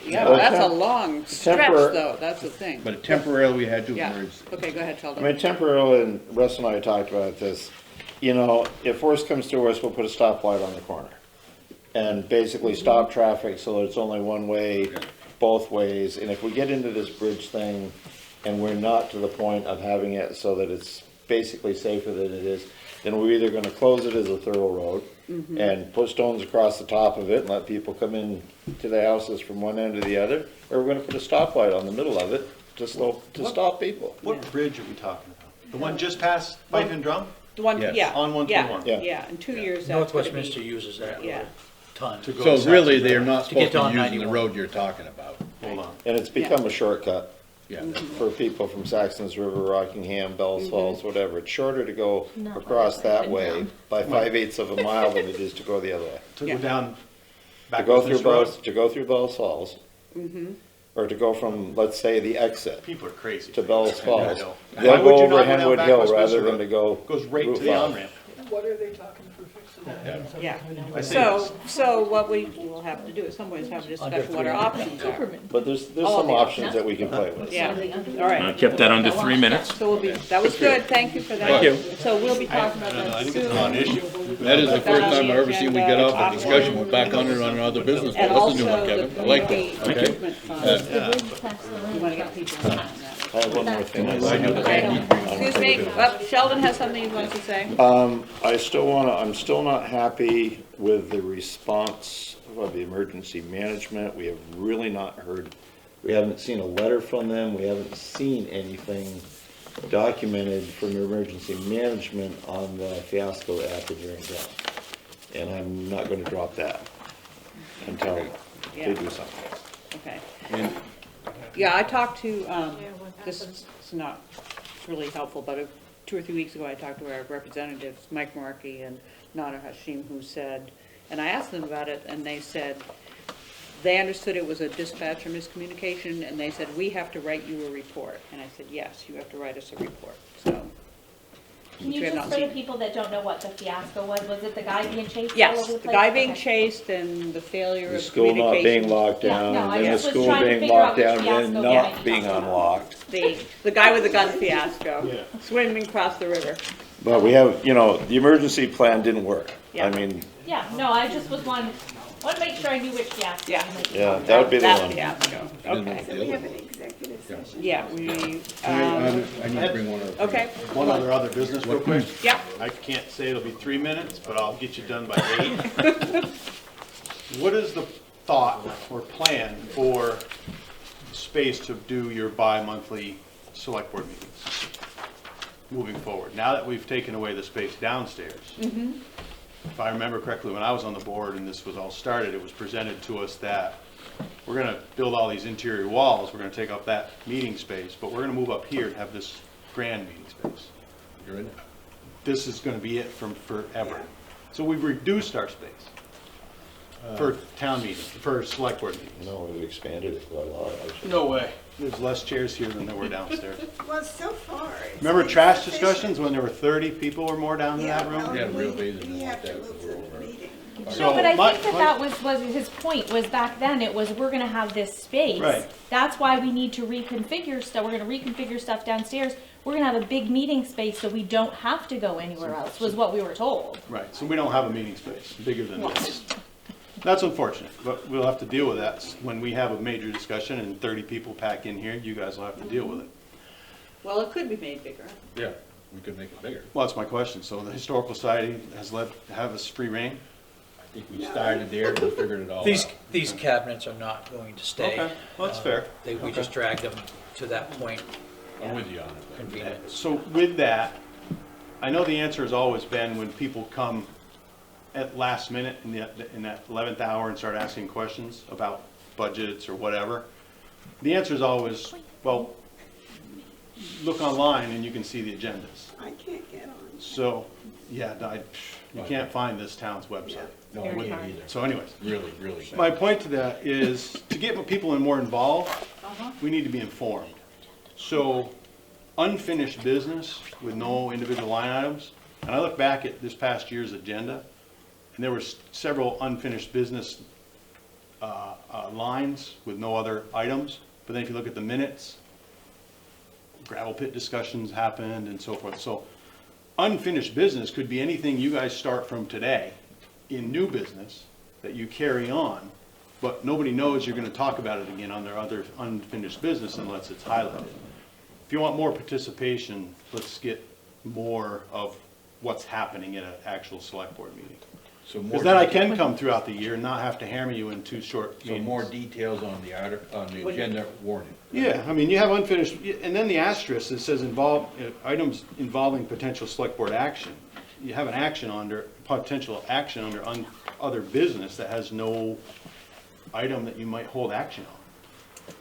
yeah, Well, that's a temp- long stretch tempor- though, that's the thing. but temporarily we had to Yeah, emergency. okay, go ahead, I Sheldon. mean, temporarily, and Russ and I talked about this, you know, if worse comes to worse, we'll put a stoplight on the corner. And basically stop traffic so that it's only one way, both ways. And if we get into this bridge thing and we're not to the point of having it so that it's basically safer than it is, then we're either gonna close it as a thorough road and put stones across the top of it and let people come in to their houses from one end to the other, or we're gonna put a stoplight on the middle of it to stop people. What bridge are we talking about? The one just past Fife and Drum? The one, Yes. yeah. On 121. Yeah, Yeah. yeah, in 2 years, that's North gonna Westminster be, uses that road yeah. a ton. To go So to really, Saxon they're Drive. not To get supposed to on be using the 91. road you're talking about. Hold on. And it's become a shortcut Yeah, for people from Saxon's River, Rockingham, Bells Falls, whatever. It's shorter to go Not across like that Fife way and by 5/8 of a mile than it is to go the other way. To Yeah. go down To back go through Westminster Road? Bells, to go through Bells Falls, or to go from, let's say, the exit People are crazy. to Bells Falls. Hill. Why They'll would go you over not go down Henwood back Hill Westminster rather than Road? to go Goes right Route to the 5. on-ramp. Yeah. I see. So what we will have to do is somebody's have a discussion what our options are. But there's All some the options that we can play with. Yeah, all I right. kept that under 3 minutes. So we'll be, that was good, thank you for that. Thank you. So we'll be talking about I that think it's not an soon. issue. That is the Put that first on time the I've ever seen we get agenda, off a discussion, we're back on it on another business. And That's a also new one, the Kevin. I like that. community Okay. improvement fund. We want to get people on that. I have one more thing. Excuse me, Sheldon has something he wants to say? I'm still not happy with the response of the emergency management. We have really not heard, we haven't seen a letter from them, we haven't seen anything documented from emergency management on the fiasco at the Deering Dam. And I'm not gonna drop that until they do something. Okay. And Yeah, I talked to, this is not really helpful, but 2 or 3 weeks ago, I talked to our representatives, Mike Markey and Nana Hashim, who said, and I asked them about it, and they said, they understood it was a dispatcher miscommunication, and they said, we have to write you a report. And I said, yes, you have to write us a report, so. Can you we have just, not for the seen- people that don't know what the fiasco was it the guy being chased all Yes, over the the place? guy being Okay. chased and the failure The of school not being communication. locked Yeah, down, no, I and then the just was school trying to being figure out locked which down, and then fiasco we might not be being talking about. unlocked. The guy with the gun fiasco, Yeah. swimming across the river. But we have, the emergency plan didn't work. Yeah. I mean, Yeah, no, I just was wanting to make sure I knew which fiasco. Yeah. you might be yeah, talking that would be the That one. fiasco, I didn't know okay. what So the we other have one. an executive session. Yeah, we, I need to bring one other thing. okay, One other business real quick. yeah. I can't say it'll be 3 minutes, but I'll get you done by 8. What is the thought or plan for space to do your bi-monthly select board meetings moving forward? Now that we've taken away the space downstairs. If I remember correctly, when I was on the board and this was all started, it was presented to us that we're gonna build all these interior walls, we're gonna take up that meeting space, but we're gonna move up here and have this grand meeting space. You're in. This is gonna be it from forever. So we've reduced our space for town meetings, for select board meetings. No, we've expanded it quite a lot, actually. No way. There's less chairs here than there were downstairs. Well, so far. it's Remember been trash sufficient. discussions when there were 30 people or more down in Yeah, that room? well, Yeah, real we bathing have to that move we're to over. the meeting. So No, but I my- think that was his point, was back then, it was, we're gonna have this space. Right. That's why we need to reconfigure stuff, we're gonna reconfigure stuff downstairs. We're gonna have a big meeting space so we don't have to go anywhere else, was what we were told. Right, so we don't have a meeting space bigger than this. That's unfortunate, but we'll have to deal with that. When we have a major discussion and 30 people pack in here, you guys will have to deal with it. Well, it could be made bigger. Yeah, we could make it bigger. Well, that's my question. So the Historical Society has have us free reign? I think we started there, we figured it all These, out. these cabinets are not going to stay. Okay, well, that's Uh, fair. We just dragged them to that point, I'm with you on it. convenience. So with that, I know the answer has always been when people come at last minute in that 11th hour and start asking questions about budgets or whatever. The answer is always, well, look online and you can see the agendas. I can't get on. So, yeah, you can't find this town's website. No, I wouldn't either. So anyways, Really, really bad. my point to that is to get people more involved, we need to be informed. So unfinished business with no individual line items, and I look back at this past year's agenda, and there were several unfinished business lines with no other items. But then if you look at the minutes, gravel pit discussions happened and so forth. So unfinished business could be anything you guys start from today in new business that you carry on, but nobody knows you're gonna talk about it again on their other unfinished business unless it's highlighted. If you want more participation, let's get more of what's happening at an actual select board meeting. So more, Because then I can come throughout the year and not have to hammer you in 2 short so meetings. more details on the on the agenda warning. Yeah, I mean, you have unfinished, and then the asterisk that says items involving potential select board action. You have an action under, potential action under other business that has no item that you might hold action on.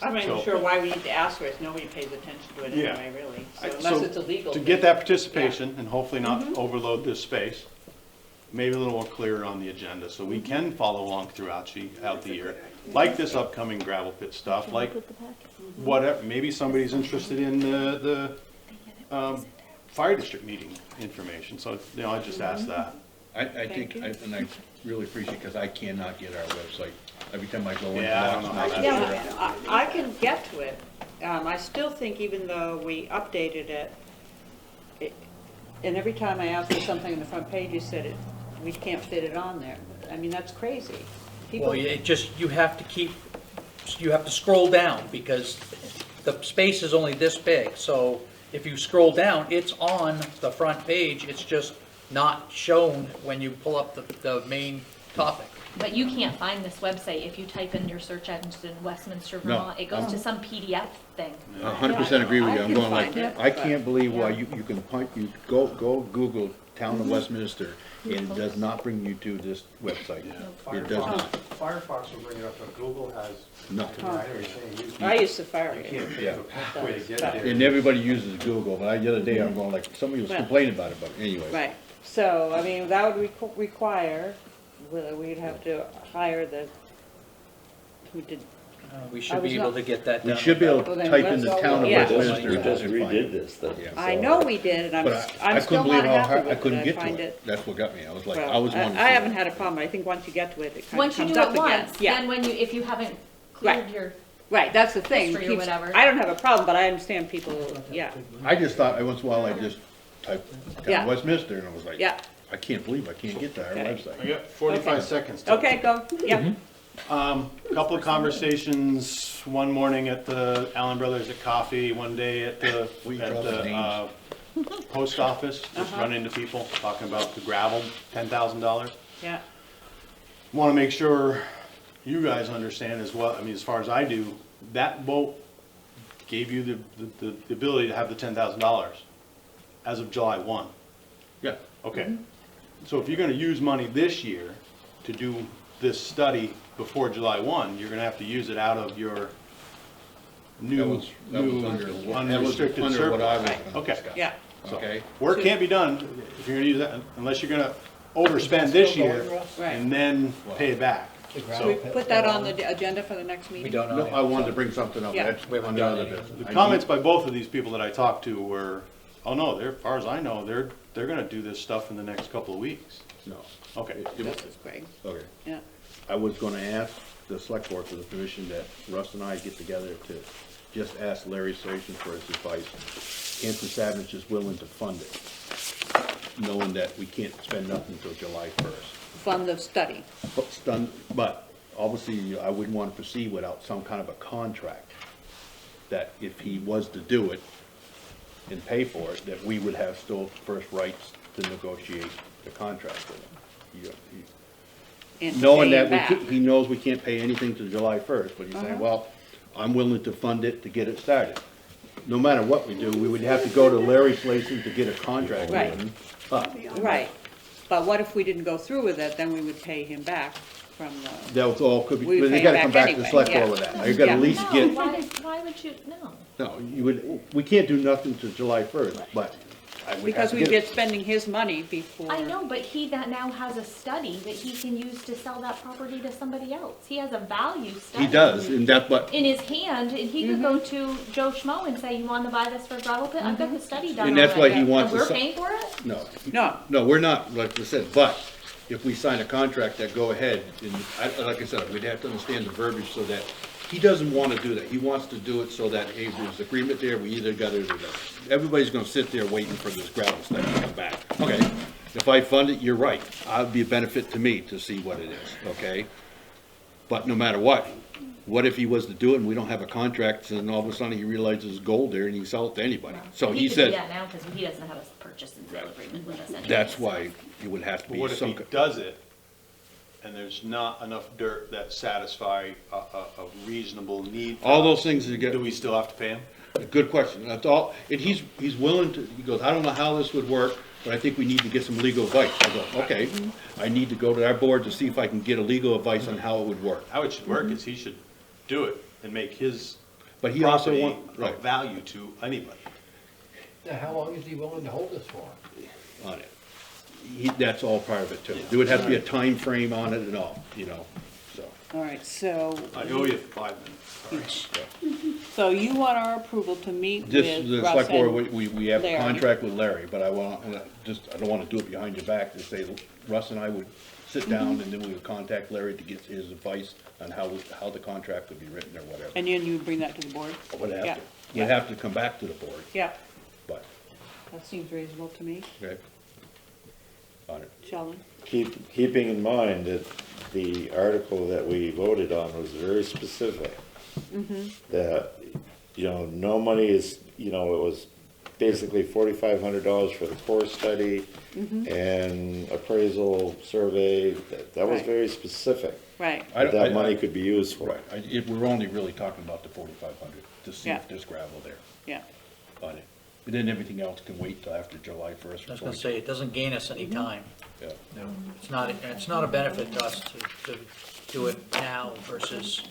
I'm not even So- sure why we need to ask for it, nobody pays attention to it Yeah. anyway, really, so I- unless so it's illegal. To get that participation and hopefully not overload this space, maybe a little more clear on the agenda, so we can follow along throughout the year. Like this upcoming gravel pit stuff, like whatever, maybe somebody's interested in the fire district meeting information, so, you know, I just asked that. I think, and I really appreciate, because I cannot get our website. Every time I go in, Yeah, I don't know how that- Yeah, I can get to it. I still think even though we updated it, and every time I asked for something on the front page, you said we can't fit it on there. I mean, that's crazy. People, Well, it just, you have to scroll down, because the space is only this big, so if you scroll down, it's on the front page, it's just not shown when you pull up the main topic. But you can't find this website if you type in your search engine Westminster, No. Vermont. It goes to some PDF thing. 100% agree with you. I I'm can going like, find it, I but- can't believe why yeah. you can punch, you go Google Town of Westminster, and it does not bring you to this website. It does not. Firefox will bring it up, but Google has. No. I use Safari. You can't pick a pathway to get there. And everybody uses Google, but the other day I'm going like, somebody was Well- complaining about it, but anyway. Right, so, I mean, that would require, we'd have to hire who did, We I should was be able not- to get that We done. should be able Well, to then type in let's the go- Town of yeah. Westminster. We just and find redid it. this thing. Yeah. I know we did, and But I I'm still couldn't not believe how happy hard, I with couldn't it. get I find to it, it. That's what got me. I was like, I well, was wanting to I see haven't it. had a problem. I think once you get to it, it kind Once of you comes do up it again. once, Yeah. then when you, if you haven't cleared Right. your, Right, that's the thing. history or Keeps- whatever. I don't have a problem, but I understand people, yeah, I just thought, every once in a while, I just typed Town Yeah. of Westminster, and I was like, yeah. I can't believe I can't get to our Okay. I website. got 45 Okay. seconds. to- Okay, go, yeah. Couple of conversations, one morning at the Allen Brothers at coffee, one day at the, We drop the post office, just run into people, talking about the gravel, $10,000. Yeah, Want to make sure you guys understand as well, I mean, as far as I do, that vote gave you the ability to have the $10,000 as of July 1. Yeah. Okay, so if you're gonna use money this year to do this study before July 1, you're gonna have to use it out of your That new, was unrestricted under what I was surplus. gonna Okay. discuss. yeah. Okay? Work can't be done if you're gonna use that, unless you're gonna overspend this year Right. and then pay it back. We So, put that on the agenda for the next meeting? We don't No, know. I wanted to bring something up. Yeah. That's We haven't on the done other any. bit. the comments by both of these people that I talked to were, oh no, they're, as far as I know, they're gonna do this stuff in the next couple of weeks. No. Okay. This is great, Okay. yeah. I was gonna ask the select board for the permission that Russ and I get together to just ask Larry Station for his advice. Anson Savage is willing to fund it, knowing that we can't spend nothing until July 1st. Fund the study, But obviously, I wouldn't want to proceed without some kind of a contract, that if he was to do it and pay for it, that we would have still first rights to negotiate the contract with him. and to Knowing pay that it back. he knows we can't pay anything till July 1st, but he's saying, well, I'm willing to fund it to get it started. No matter what we do, we would have to go to Larry Slason to get a contract Right. with him. But Right, but what if we didn't go through with it, then we would pay him back from the, that was all, could be, We but they pay gotta back come back to the anyway, select yeah. board with that. You gotta Yeah. at least no, get, why would you, no. no, you would, we can't do nothing till July 1st, but I would have because to we'd get be it. spending his money before. I know, but he that now has a study that he can use to sell that property to somebody else. He has a value study. He does, and that's what, In his hand, and he could go Mm-hmm. to Joe Schmo and say, you wanna buy this for a gravel pit? I've got the study done And that's why already." he wants And to we're si- paying for it? no. No, No, we're not, like I said, but if we sign a contract that go ahead, and like I said, we'd have to understand the verbiage so that he doesn't want to do that. He wants to do it so that, hey, there's agreement there, we either got it or not. Everybody's gonna sit there waiting for this gravel study to come back. Okay, if I fund it, you're right. It'd be a benefit to me to see what it is, okay? But no matter what if he was to do it and we don't have a contract, and all of a sudden he realizes there's gold there and he can sell it to anybody? So And he could do says, that now, cause he doesn't have a purchase and sale agreement with us anyway. that's why it would have to But be what if some. he does it and there's not enough dirt that satisfy a reasonable need? for All us? those things that get. Do we still have to pay him? Good question. That's all, and he's willing to, he goes, I don't know how this would work, but I think we need to get some legal advice. I go, okay, I need to go to our board to see if I can get a legal advice on how it would work. How it should work is he should do it and make his But he also property want, right, of value to anybody. Now, how long is he willing to hold this for? on it. that's all part of it too. There would have to be a time frame on it and all, so. All right, so, I owe you 5 minutes, sorry. so you want our approval to meet with Just, the Russ select board, and, we have a Larry. contract with Larry, but I don't wanna do it behind your back, to say Russ and I would sit down and then we would contact Larry to get his advice on how the contract would be written or whatever. and then you would bring that to the board? Would have Yeah, to, yeah. would have to come back to the board, Yeah, but, that seems reasonable to me. okay. On it. Sheldon? Keeping in mind that the article that we voted on was very specific. That, no money is, it was basically $4,500 for the core study and appraisal survey. That was Right. very specific. Right, What that money could be used for. Right, we're only really talking about the 4,500, to see Yeah. if there's gravel there yeah, on it. But then everything else can wait till after July 1st. I was gonna say, it doesn't gain us any time. Yeah. It's not a benefit to us to do it now versus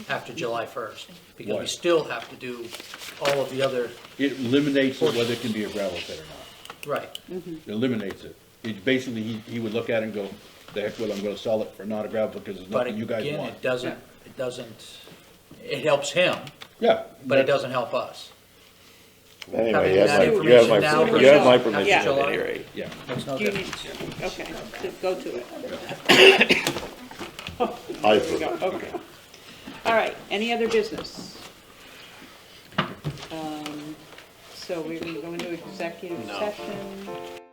after July 1st. Because we Right. still have to do all of the other, It eliminates it whether it can be a gravel pit or not. right. It eliminates it. It basically, he would look at it and go, the heck with it, I'm gonna sell it for not a gravel because there's But nothing you guys again, want. it helps him, Yeah. but it doesn't help us. Anyway, Having you that have information my, now you have my versus permission after at July. any rate. Yeah. Makes no do you need, difference. okay, go to it. I There we go, okay. All right, any other business? So we're gonna go into executive session.